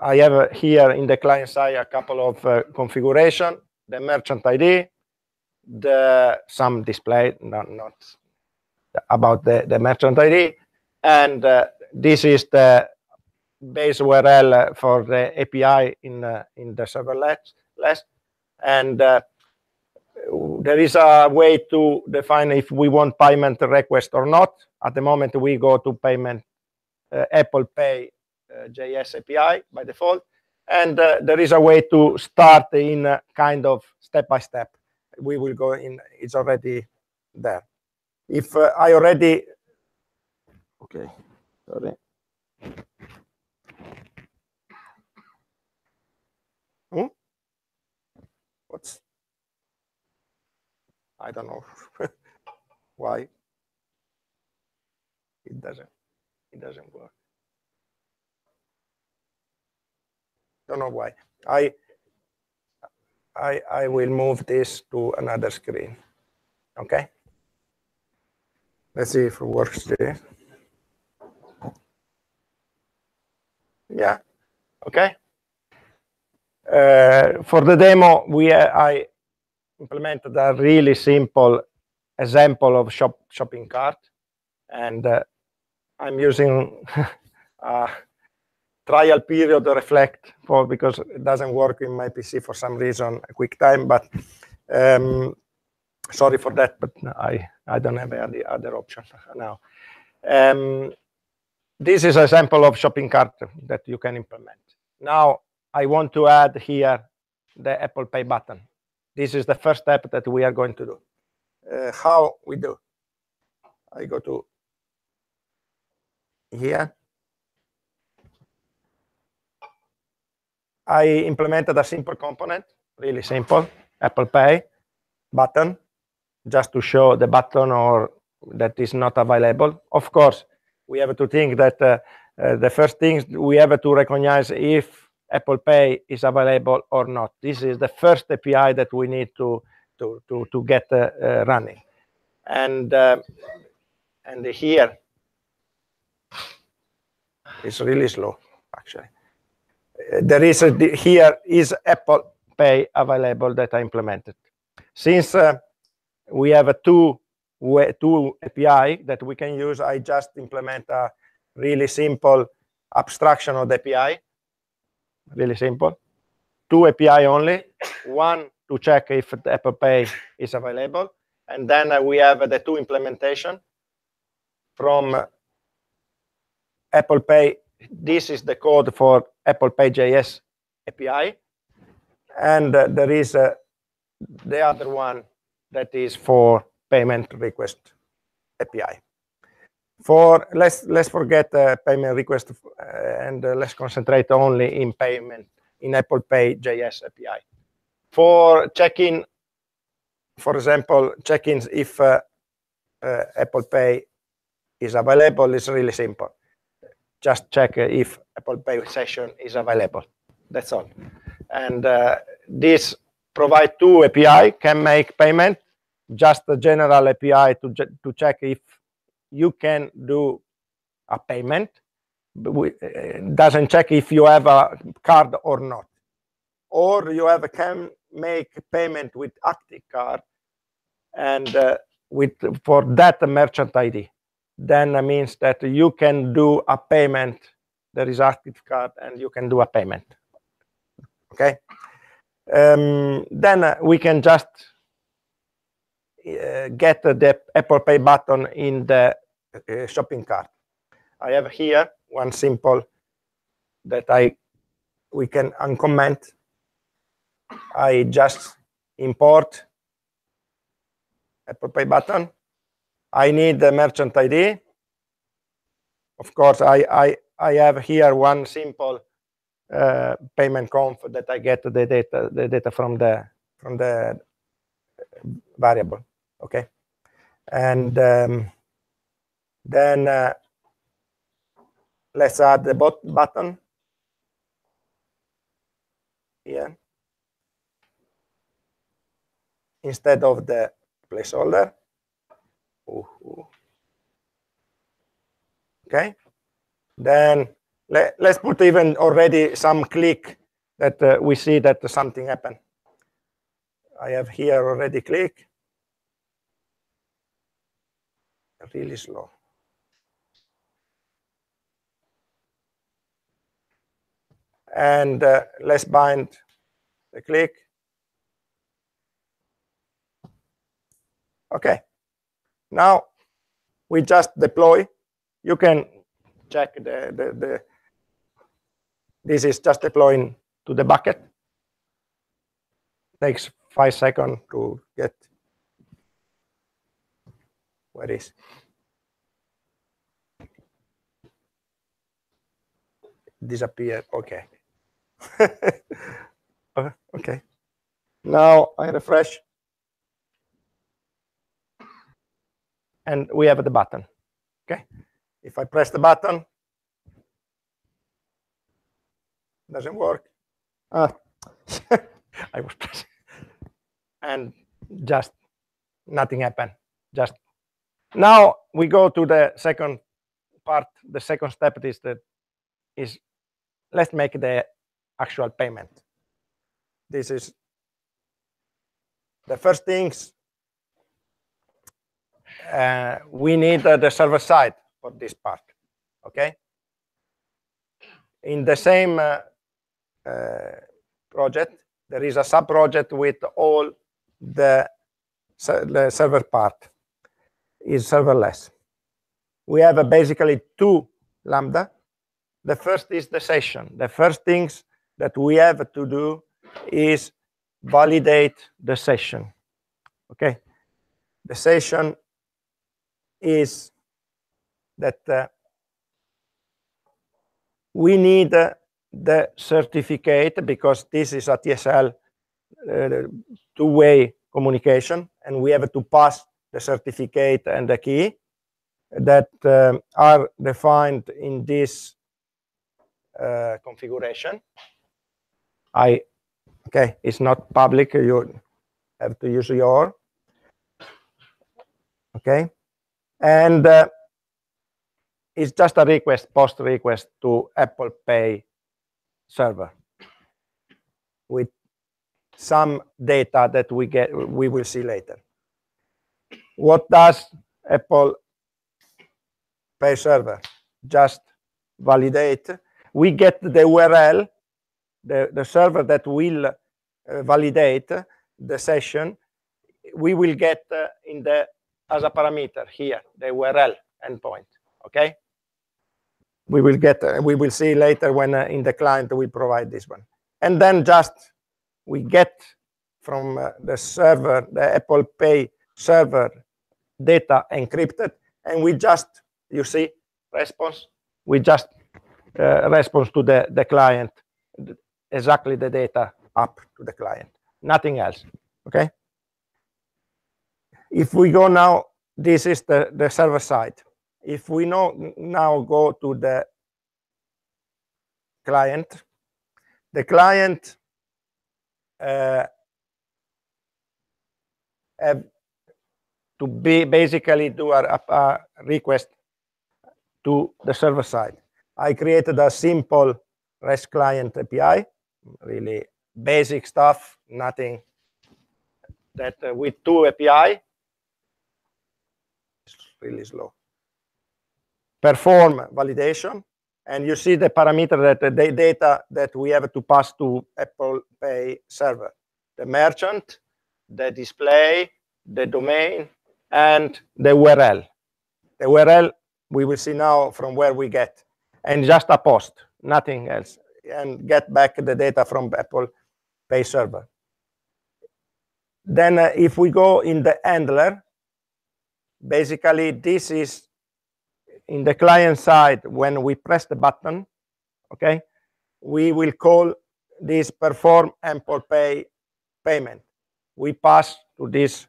I have here in the client side a couple of configuration: the merchant ID, some display, not about the merchant ID, and this is the base URL for the API in the serverless, and there is a way to define if we want payment request or not. At the moment, we go to payment Apple Pay JS API by default, and there is a way to start in kind of step by step. We will go in. It's already there. If I already, okay, sorry. What's? I don't know why it doesn't work. Don't know why. I will move this to another screen. Okay. Let's see if it works there. Yeah. Okay. For the demo, I implemented a really simple example of shopping cart, and I'm using trial period to reflect because it doesn't work in my PC for some reason, a quick time, but sorry for that, but I don't have any other option now. This is a sample of shopping cart that you can implement. Now I want to add here the Apple Pay button. This is the first step that we are going to do. How we do? I go to here. I implemented a simple component, really simple, Apple Pay button, just to show the button or that is not available. Of course, we have to think that the first thing we have to recognize if Apple Pay is available or not. This is the first API that we need to get running. And here it's really slow, actually. there is here is Apple Pay available that I implemented. Since we have a two API that we can use, I just implement a really simple abstraction of the API. Really simple. Two API only. One to check if the Apple Pay is available, and then we have the two implementation from Apple Pay. This is the code for Apple Pay JS API, and there is the other one that is for payment request API. For let's forget payment request and let's concentrate only in payment in Apple Pay JS API. For checking, for example, checking if Apple Pay is available is really simple. Just check if Apple Pay session is available. That's all. And this provide two API, can make payment, just a general API to check if you can do a payment. Doesn't check if you have a card or not. Or you can make payment with active card and for that merchant ID. Then that means that you can do a payment. There is active card and you can do a payment. Okay. Then we can just get the Apple Pay button in the shopping cart. I have here one simple that we can uncomment. I just import Apple Pay button. I need the merchant ID. Of course, I have here one simple payment conf that I get the data from the variable. Okay, and then let's add the button here instead of the placeholder. Okay, then let's put even already some click that we see that something happened. I have here already click. Really slow. And let's bind the click. Okay. Now we just deploy. You can check this is just deploying to the bucket. Takes 5 seconds to get where is. Disappear. Okay. Okay. Now I refresh. And we have the button. Okay. If I press the button, doesn't work. I was pressing. And just nothing happened. Just now we go to the second part. The second step is let's make the actual payment. This is the first things. We need the server side for this part. Okay. In the same project, there is a sub-project with all the server part is serverless. We have basically two Lambda. The first is the session. The first things that we have to do is validate the session. Okay. The session is that we need the certificate because this is a TSL two-way communication, and we have to pass the certificate and the key that are defined in this configuration. Okay, it's not public. You have to use your. Okay, and it's just a request, post request to Apple Pay server with some data that we will see later. What does Apple Pay server? Just validate. We get the URL, the server that will validate the session. We will get as a parameter here the URL endpoint. Okay. We will see later when in the client we provide this one, and then just we get from the server, the Apple Pay server, data encrypted, and we just, you see, response. We just response to the client, exactly the data up to the client, nothing else. Okay. If we go now, this is the server side. If we now go to the client have to basically do a request to the server side. I created a simple REST client API, really basic stuff, nothing that with two API. It's really slow. Perform validation, and you see the parameter that the data that we have to pass to Apple Pay server, the merchant, the display, the domain, and the URL. The URL we will see now from where we get, and just a post, nothing else, and get back the data from Apple Pay server. Then if we go in the handler, basically this is in the client side. When we press the button, okay, we will call this perform Apple Pay payment. We pass to this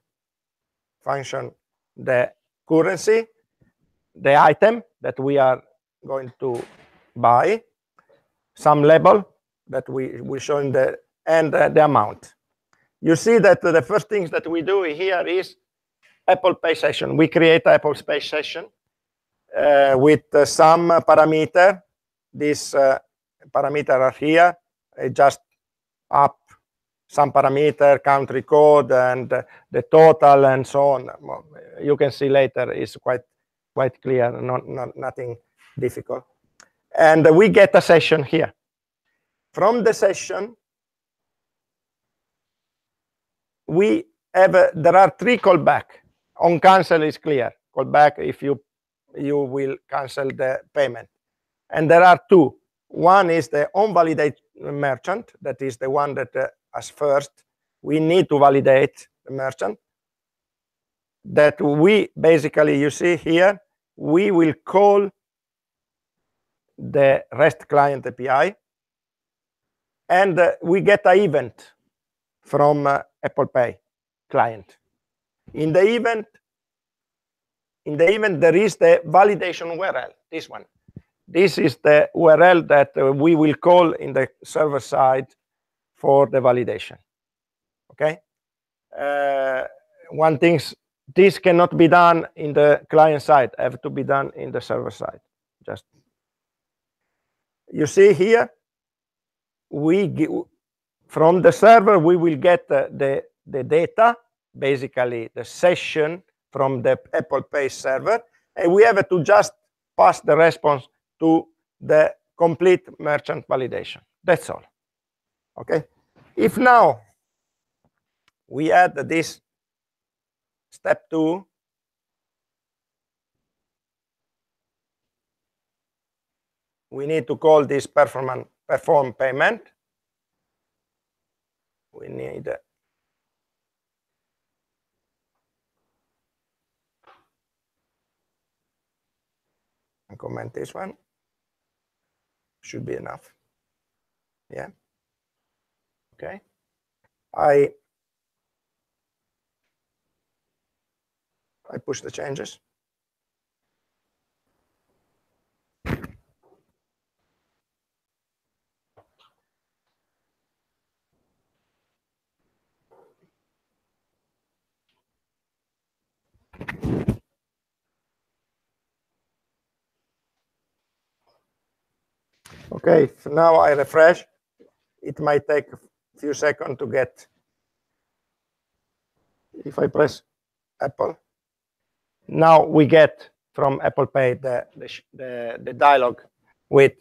function the currency, the item that we are going to buy, some label that we will show in the and the amount. You see that the first things that we do here is Apple Pay session. We create Apple Pay session with some parameter. This parameter are here. Just up some parameter, country code, and the total, and so on. You can see later is quite clear, nothing difficult. And we get a session here. From the session, we have there are three callback. On cancel is clear. Callback if you will cancel the payment. And there are two. One is the unvalidated merchant. That is the one that as first we need to validate the merchant. That we basically, you see here, we will call the REST client API, and we get an event from Apple Pay client. In the event there is the validation URL, this one. This is the URL that we will call in the server side for the validation. Okay. One thing, this cannot be done in the client side, have to be done in the server side. Just you see here, from the server we will get the data, basically the session from the Apple Pay server, and we have to just pass the response to the complete merchant validation. That's all. Okay. If now we add this step 2, we need to call this perform payment. We need and comment this one. Should be enough. Yeah. Okay. I push the changes. Okay, so now I refresh. it might take a few seconds to get. If I press Apple, now we get from Apple Pay the dialog with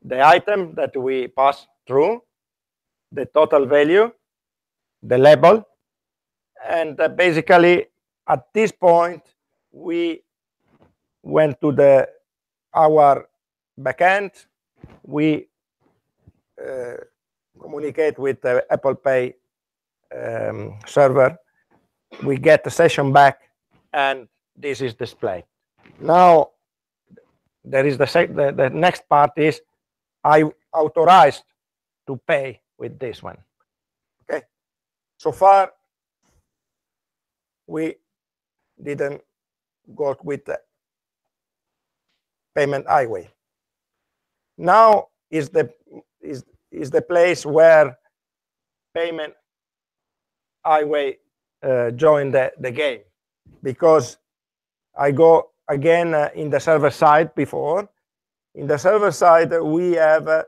the item that we pass through, the total value, the label, and basically at this point we went to our backend. We communicate with the Apple Pay server. We get the session back, and this is displayed. Now, there is the next part is I authorized to pay with this one. Okay. So far, we didn't go with the payment highway. Now is the place where payment highway join the game, because I go again in the server side before. In the server side, we have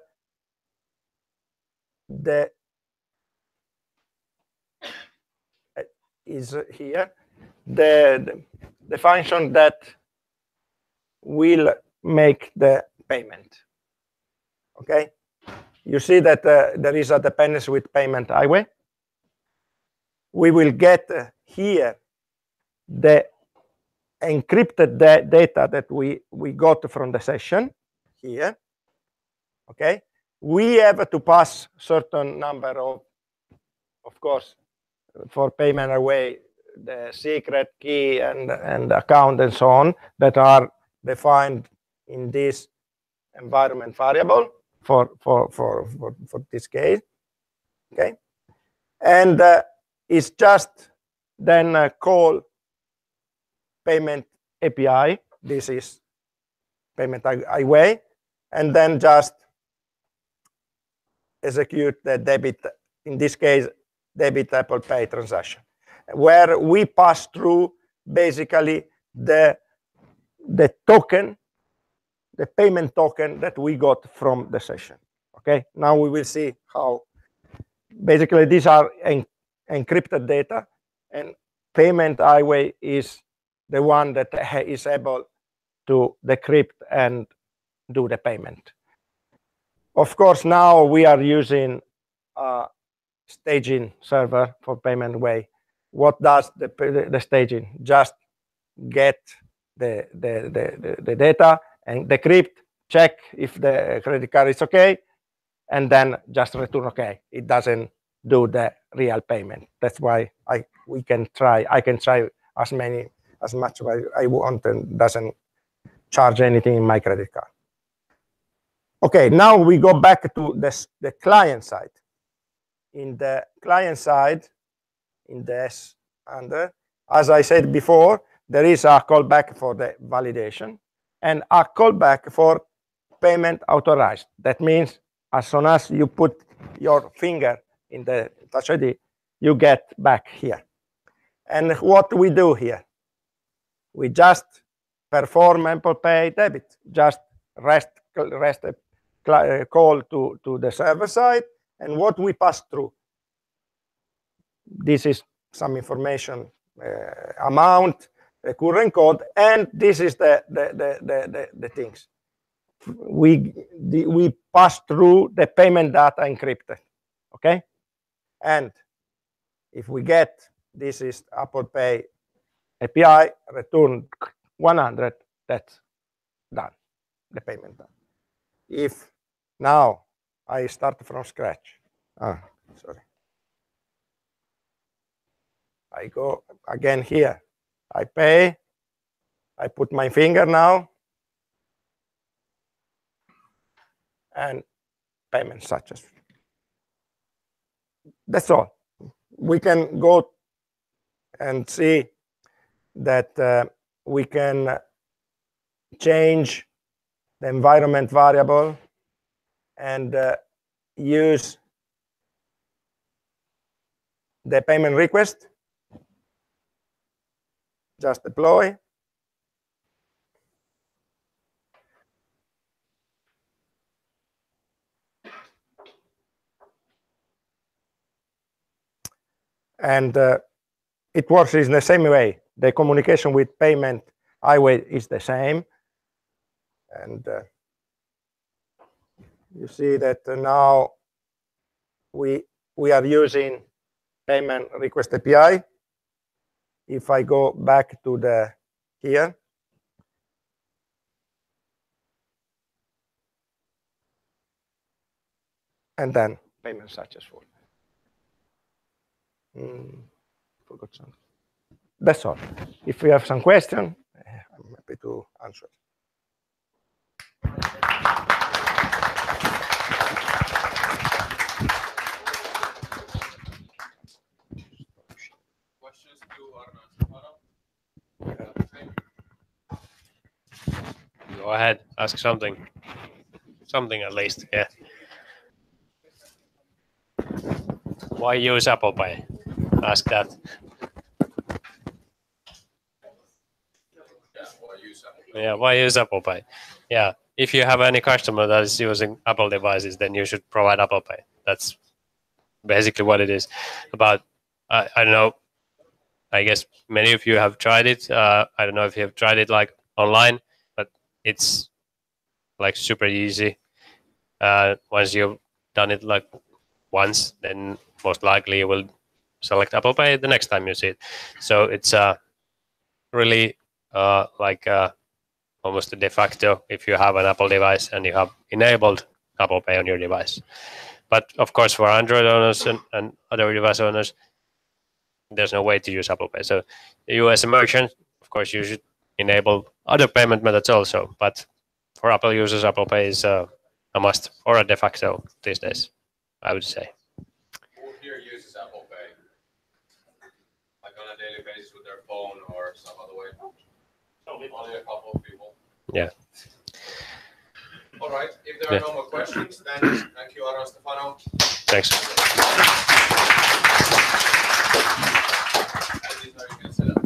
is here the function that will make the payment. Okay, you see that there is a dependency with payment highway. We will get here the encrypted data that we got from the session here. Okay, we have to pass certain number of course, for payment away, the secret key and account and so on that are defined in this environment variable for this case. Okay, and it's just then call payment API. This is payment highway, and then just execute the debit, in this case, debit Apple Pay transaction, where we pass through basically the token, the payment token that we got from the session. Okay, now we will see how basically these are encrypted data, and payment highway is the one that is able to decrypt and do the payment. Of course, now we are using a staging server for payment way. What does the staging? Just get the data and decrypt, check if the credit card is okay, and then just return okay. It doesn't do the real payment. That's why I can try as much as I want, and doesn't charge anything in my credit card. Okay, now we go back to the client side. In the client side, in this under, as I said before, there is a callback for the validation and a callback for payment authorized. That means as soon as you put your finger in the Touch ID, you get back here. And what we do here, we just perform Apple Pay debit, just rest call to the server side, and what we pass through. This is some information, amount, the current code, and this is the things. We pass through the payment data encrypted. Okay, and if we get, this is Apple Pay API, return 100, that's done, the payment done. If now I start from scratch, sorry, I go again here, I pay, I put my finger now, and payment successful. That's all. We can go and see that we can change the environment variable and use the payment request. Just deploy. And it works in the same way. The communication with payment highway is the same. And you see that now we are using payment request API. If I go back to the here, and then payment successful. Forgot something. That's all. If you have some question, I'm happy to answer. Questions to Arno? Go ahead, ask something. Something at least, yeah. Why use Apple Pay? Ask that. Yeah, why use Apple Pay? Yeah, if you have any customer that is using Apple devices, then you should provide Apple Pay. That's basically what it is about. I don't know. I guess many of you have tried it. I don't know if you have tried it like online, but it's like super easy. Once you've done it like once, then most likely you will select Apple Pay the next time you see it. So it's really like almost a de facto if you have an Apple device and you have enabled Apple Pay on your device. But of course, for Android owners and other device owners, there's no way to use Apple Pay. So you as a merchant, of course, you should enable other payment methods also. But for Apple users, Apple Pay is a must or a de facto these days, I would say. Who here uses Apple Pay? Like on a daily basis with their phone or some other way? Only a couple of people. Yeah. All right. If there are no more questions, then thank you, Arno, Stefano. Thanks. And these are you can set up.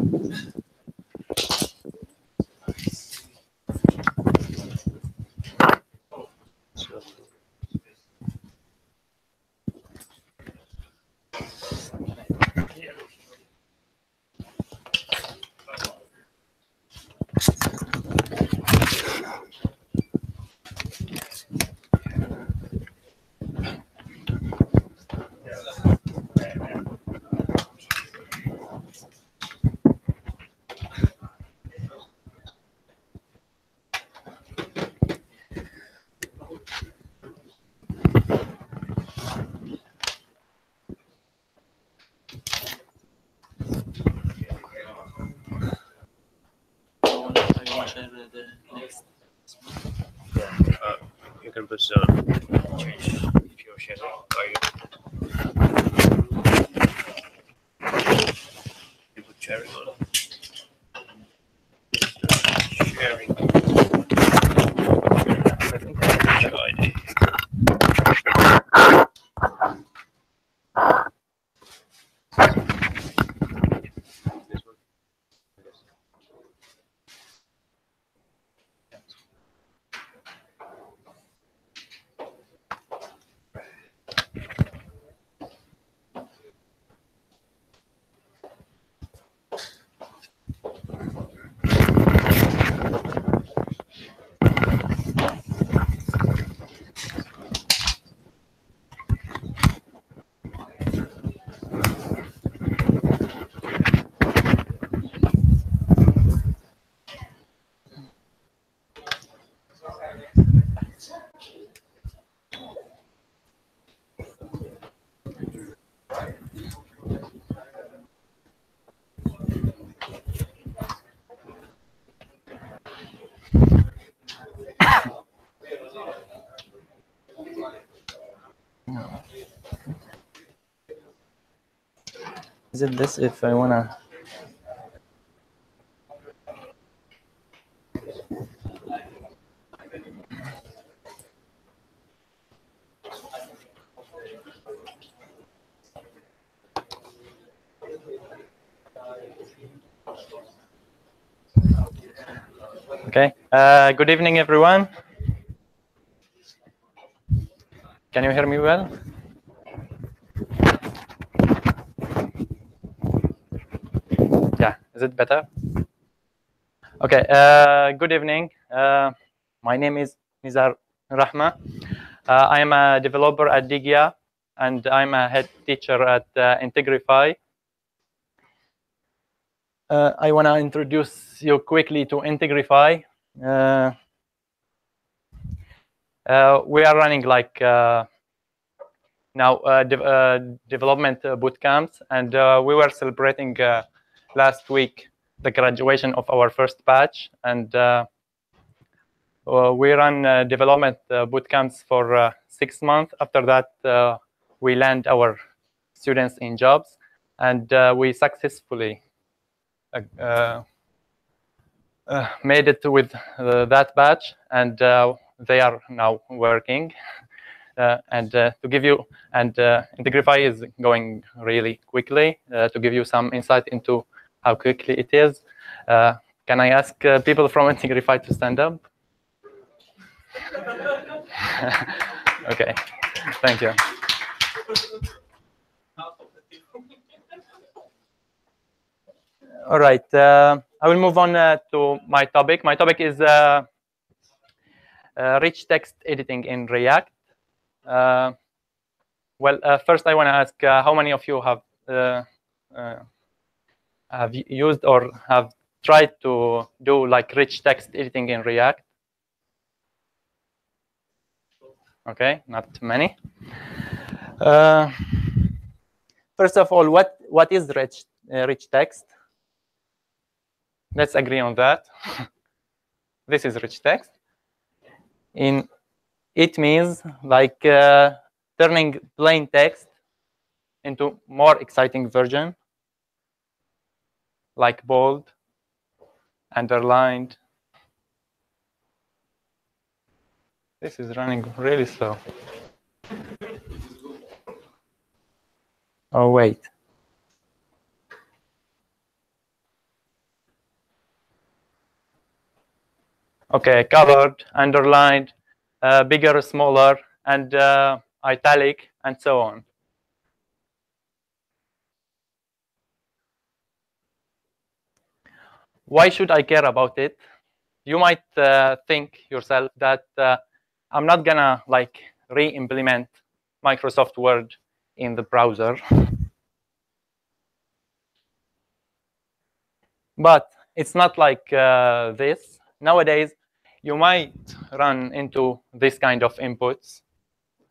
You can put some change if you're sharing. You put sharing on. Sharing. ID. Is it this if I wanna? Okay. Good evening, everyone. Can you hear me well? Is it better? Okay. Good evening. My name is Nizar Rahme. I am a developer at Digia, and I'm a head teacher at Integrify. I want to introduce you quickly to Integrify. We are running like now development boot camps, and we were celebrating last week the graduation of our first batch, and we run development boot camps for 6 months. After that, we land our students in jobs, and we successfully made it with that batch, and they are now working. Integrify is going really quickly. To give you some insight into how quickly it is, can I ask people from Integrify to stand up? Okay, thank you. All right, I will move on to my topic. My topic is rich text editing in React. First I want to ask how many of you have used or have tried to do like rich text editing in React? Okay, not many. First of all, what is rich text? Let's agree on that. This is rich text. It means like turning plain text into more exciting version, like bold, underlined. This is running really slow. Oh, wait. Okay, colored, underlined, bigger, smaller, and italic, and so on. Why should I care about it? You might think yourself that I'm not gonna like re-implement Microsoft Word in the browser. But it's not like this. Nowadays, you might run into this kind of inputs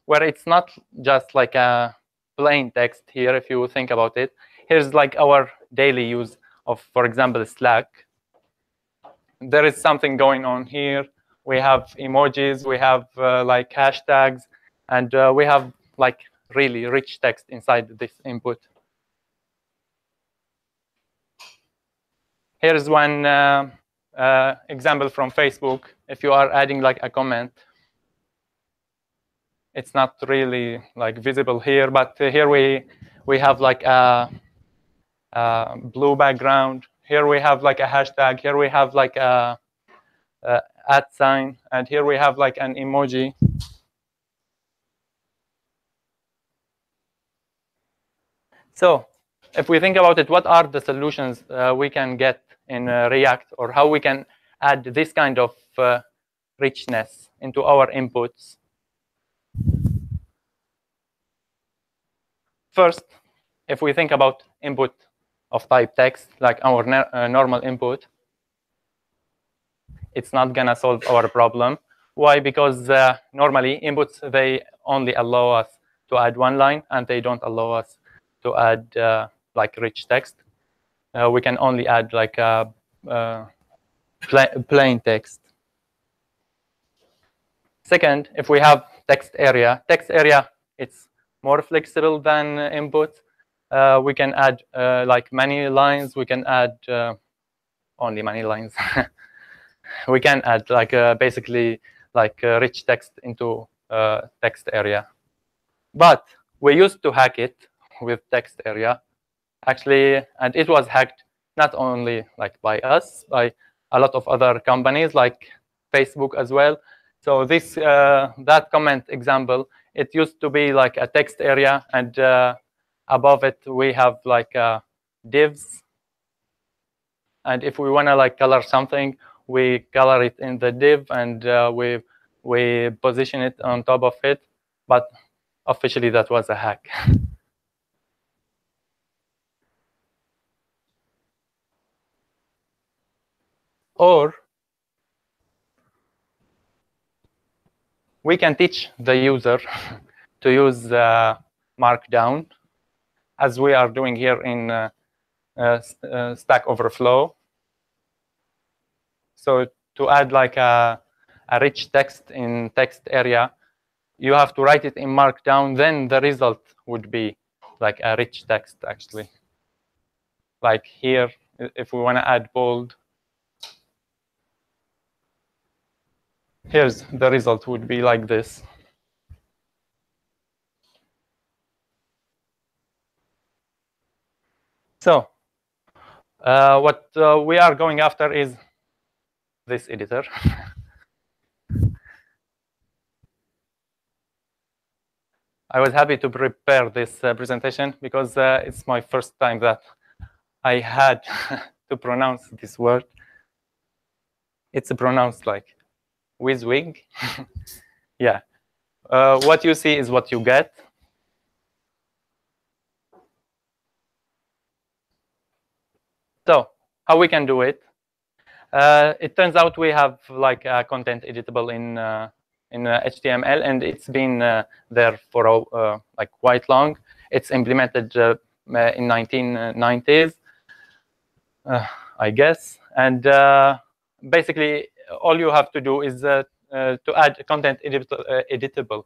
where it's not just like a plain text here, if you think about it. Here's like our daily use of, for example, Slack. There is something going on here. We have emojis, we have like hashtags, and we have like really rich text inside this input. Here's one example from Facebook. If you are adding like a comment, it's not really like visible here, but here we have like a blue background. Here we have like a hashtag. Here we have like a @ sign, and here we have like an emoji. So if we think about it, what are the solutions we can get in React, or how we can add this kind of richness into our inputs? First, if we think about input of type text, like our normal input, it's not gonna solve our problem. Why? Because normally inputs, they only allow us to add one line, and they don't allow us to add like rich text. We can only add like plain text. Second, if we have text area, it's more flexible than input. We can add like many lines. We can add only many lines. We can add like basically like rich text into text area. But we used to hack it with text area, actually, and it was hacked not only like by us, by a lot of other companies like Facebook as well. So this that comment example, it used to be like a text area, and above it we have like divs. And if we want to like color something, we color it in the div, and we position it on top of it. But officially, that was a hack. Or we can teach the user to use Markdown, as we are doing here in Stack Overflow. So to add like a rich text in text area, you have to write it in Markdown. Then the result would be like a rich text, actually. Like here, if we want to add bold, here's the result would be like this. So what we are going after is this editor. I was happy to prepare this presentation because it's my first time that I had to pronounce this word. It's pronounced like WYSIWYG. Yeah. What you see is what you get. So how we can do it? It turns out we have like content editable in HTML, and it's been there for like quite long. It's implemented in 1990s, I guess. And basically, all you have to do is to add content editable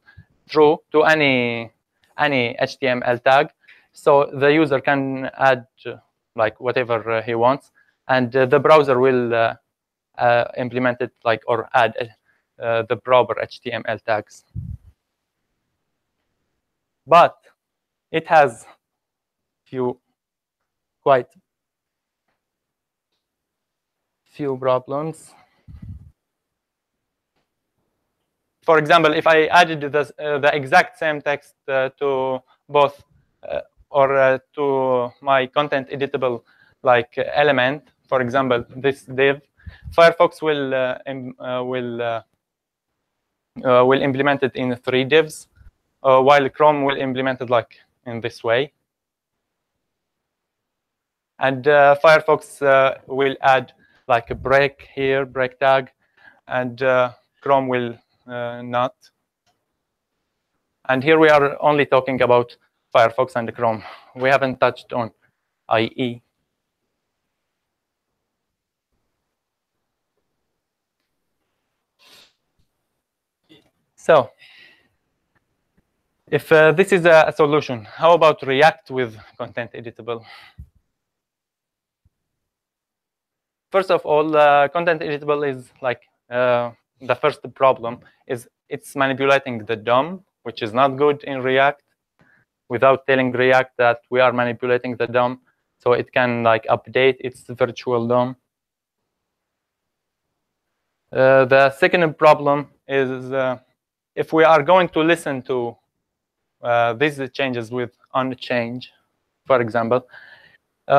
through to any HTML tag, so the user can add like whatever he wants, and the browser will implement it like or add the proper HTML tags. But it has quite few problems. For example, if I added the exact same text to both to my content editable like element, for example, this div, Firefox will implement it in 3 divs, while Chrome will implement it like in this way. And Firefox will add like a break here, break tag, and Chrome will not. And here we are only talking about Firefox and Chrome. We haven't touched on IE. So if this is a solution, how about React with content editable? First of all, content editable is like the first problem is it's manipulating the DOM, which is not good in React, without telling React that we are manipulating the DOM, so it can like update its virtual DOM. The second problem is if we are going to listen to these changes with onChange, for example,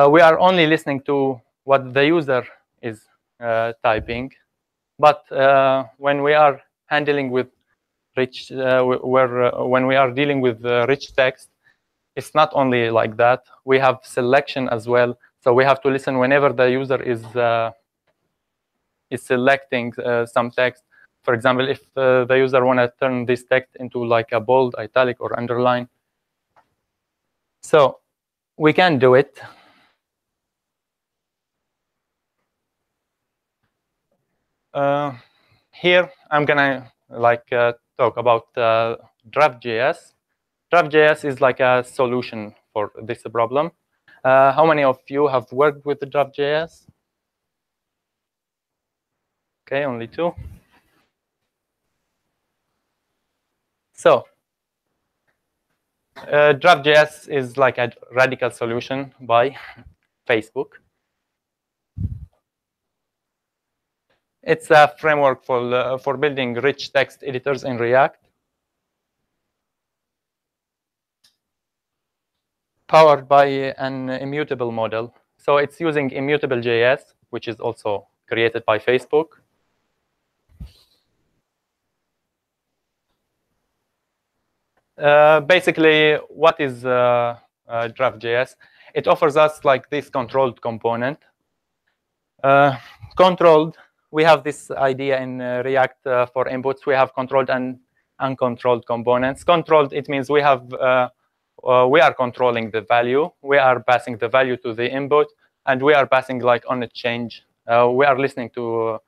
we are only listening to what the user is typing. But when we are handling with rich, when we are dealing with rich text, it's not only like that. We have selection as well. So we have to listen whenever the user is selecting some text. For example, if the user want to turn this text into like a bold, italic, or underline. So we can do it. Here I'm gonna like talk about Draft.js. Draft.js is like a solution for this problem. How many of you have worked with Draft.js? Okay, only 2. So Draft.js is like a radical solution by Facebook. It's a framework for building rich text editors in React, powered by an immutable model. So it's using immutable.js, which is also created by Facebook. Basically, what is Draft.js? It offers us like this controlled component. Controlled, we have this idea in React for inputs. We have controlled and uncontrolled components. Controlled, it means we are controlling the value. We are passing the value to the input, and we are passing like on a change. We are listening to.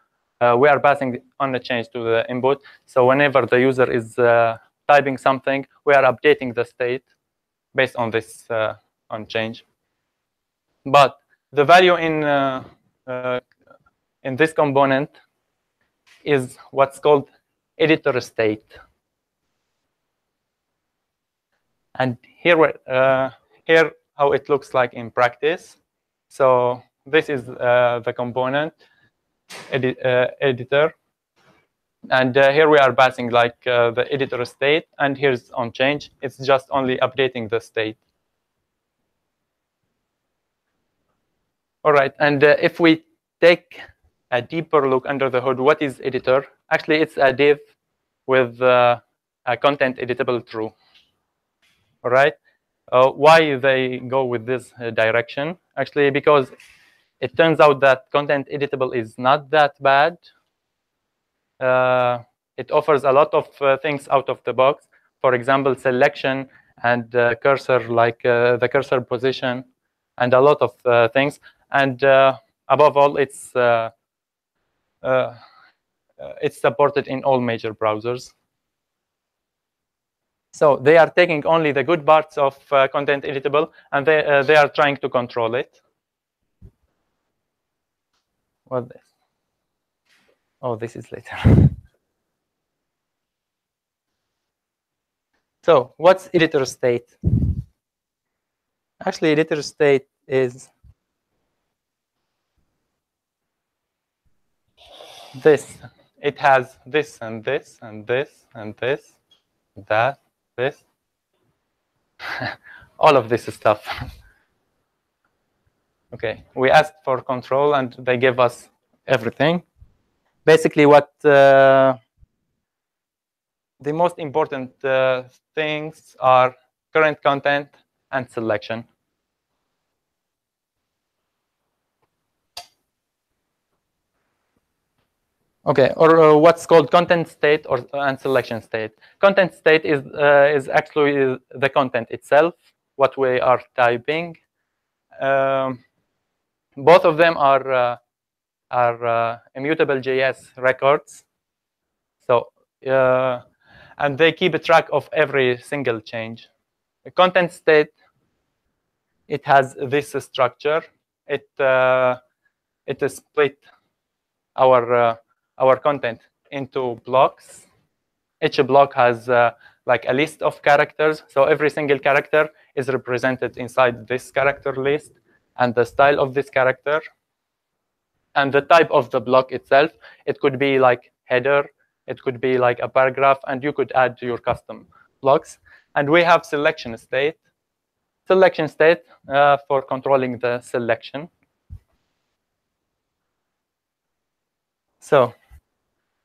We are passing on a change to the input. So whenever the user is typing something, we are updating the state based on this on change. But the value in this component is what's called editor state. And here how it looks like in practice. So this is the component editor. And here we are passing like the editor state, and here's on change. It's just only updating the state. All right, and if we take a deeper look under the hood, what is editor? Actually, it's a div with a content editable true. All right, why they go with this direction? Actually, because it turns out that content editable is not that bad. It offers a lot of things out of the box. For example, selection and cursor, like the cursor position, and a lot of things. And above all, it's supported in all major browsers. So they are taking only the good parts of content editable, and they are trying to control it. What's this? Oh, this is later. So what's editor state? Actually, editor state is this. It has this and this and this and this, that, this. All of this stuff. Okay, we asked for control and they gave us everything. Basically, what the most important things are current content and selection. Okay, or what's called content state and selection state. Content state is actually the content itself, what we are typing. Both of them are immutable JS records. So and they keep a track of every single change. The content state, it has this structure. It is split our content into blocks. Each block has like a list of characters. So every single character is represented inside this character list, and the style of this character, and the type of the block itself. It could be like header, it could be like a paragraph, and you could add your custom blocks. And we have selection state. Selection state for controlling the selection. So,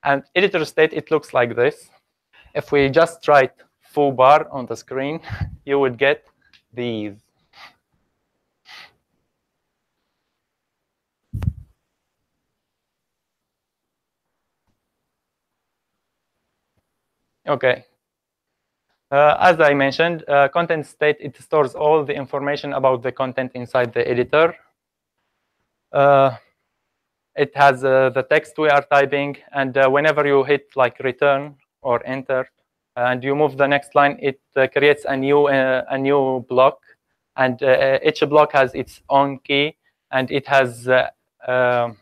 and editor state, it looks like this. If we just write foobar on the screen, you would get these. Okay. As I mentioned, content state, it stores all the information about the content inside the editor. It has the text we are typing, and whenever you hit like return or enter, and you move the next line, it creates a new block, and each block has its own key, and it has, as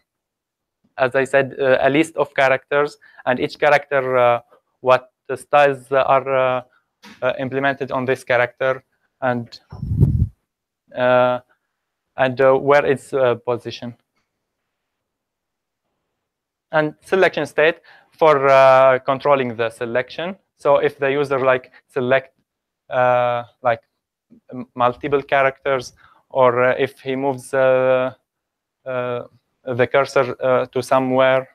I said, a list of characters, and each character, what the styles are implemented on this character, and where its position. And selection state for controlling the selection. So if the user like select like multiple characters, or if he moves the cursor to somewhere,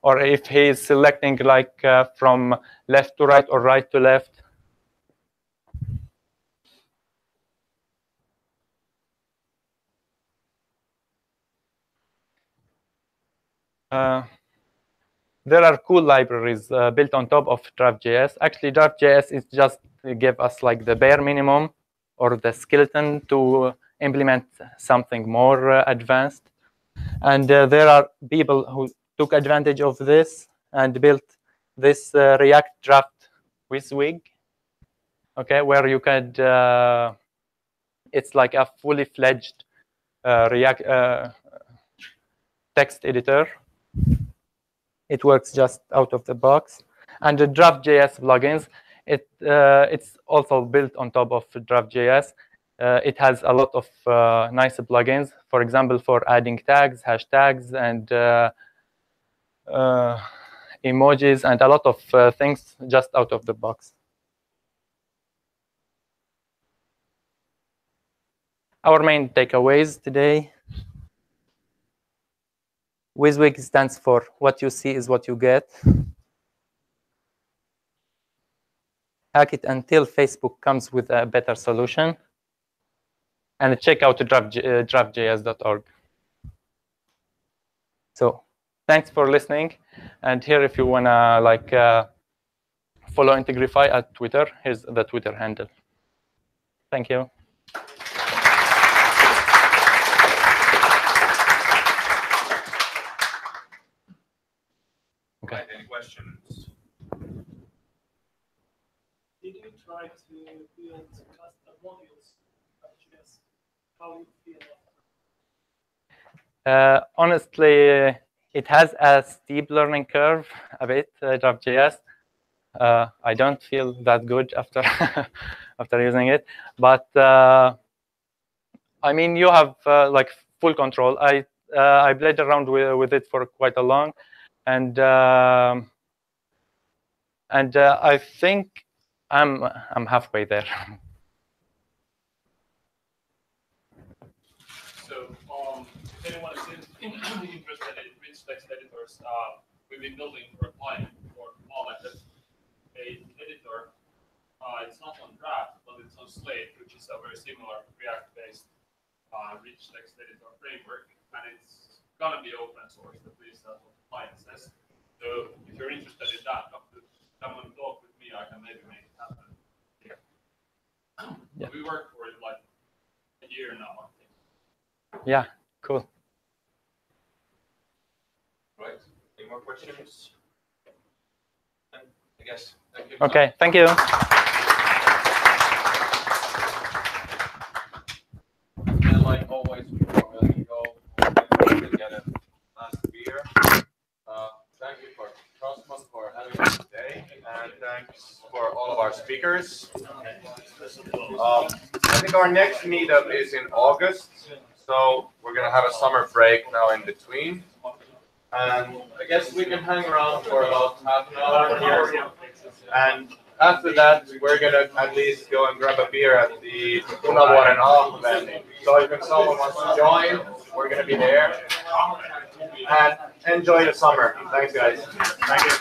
or if he is selecting like from left to right or right to left. There are cool libraries built on top of Draft.js. Actually, Draft.js is just to give us like the bare minimum or the skeleton to implement something more advanced. And there are people who took advantage of this and built this React Draft WYSIWYG, okay, where you could, it's like a fully fledged React text editor. It works just out of the box. And the Draft.js plugins, it's also built on top of Draft.js. It has a lot of nice plugins, for example, for adding tags, hashtags, and emojis, and a lot of things just out of the box. Our main takeaways today. WYSIWYG stands for what you see is what you get. Hack it until Facebook comes with a better solution. And check out draftjs.org. So thanks for listening. And here, if you wanna like follow Integrify at Twitter, here's the Twitter handle. Thank you. Okay. Right, any questions? Did you try to build custom modules? How you feel? Honestly, it has a steep learning curve a bit, Draft.js. I don't feel that good after after using it, but I mean, you have like full control. I played around with it for quite a long, and I think I'm halfway there. So, if anyone is interested in rich text editors, we've been building for a client for Malek, a editor. It's not on Draft, but it's on Slate, which is a very similar React-based rich text editor framework, and it's gonna be open source. At least that's what the client says. So, if you're interested in that, come and talk with me. I can maybe make it happen here. Yeah. We worked for it like a year now, I think. Yeah, cool. Right. Any more questions? I guess. Thank you. Okay, thank you. And like always, before we let you go, we'll get a last beer. Thank you for Crasman for having us today, and thanks for all of our speakers. I think our next meetup is in August, so we're gonna have a summer break now in between. And I guess we can hang around for about half an hour here. And after that, we're gonna at least go and grab a beer at the Punavuoren Ahven. So if someone wants to join, we're gonna be there. And enjoy the summer. Thanks, guys. Thank you.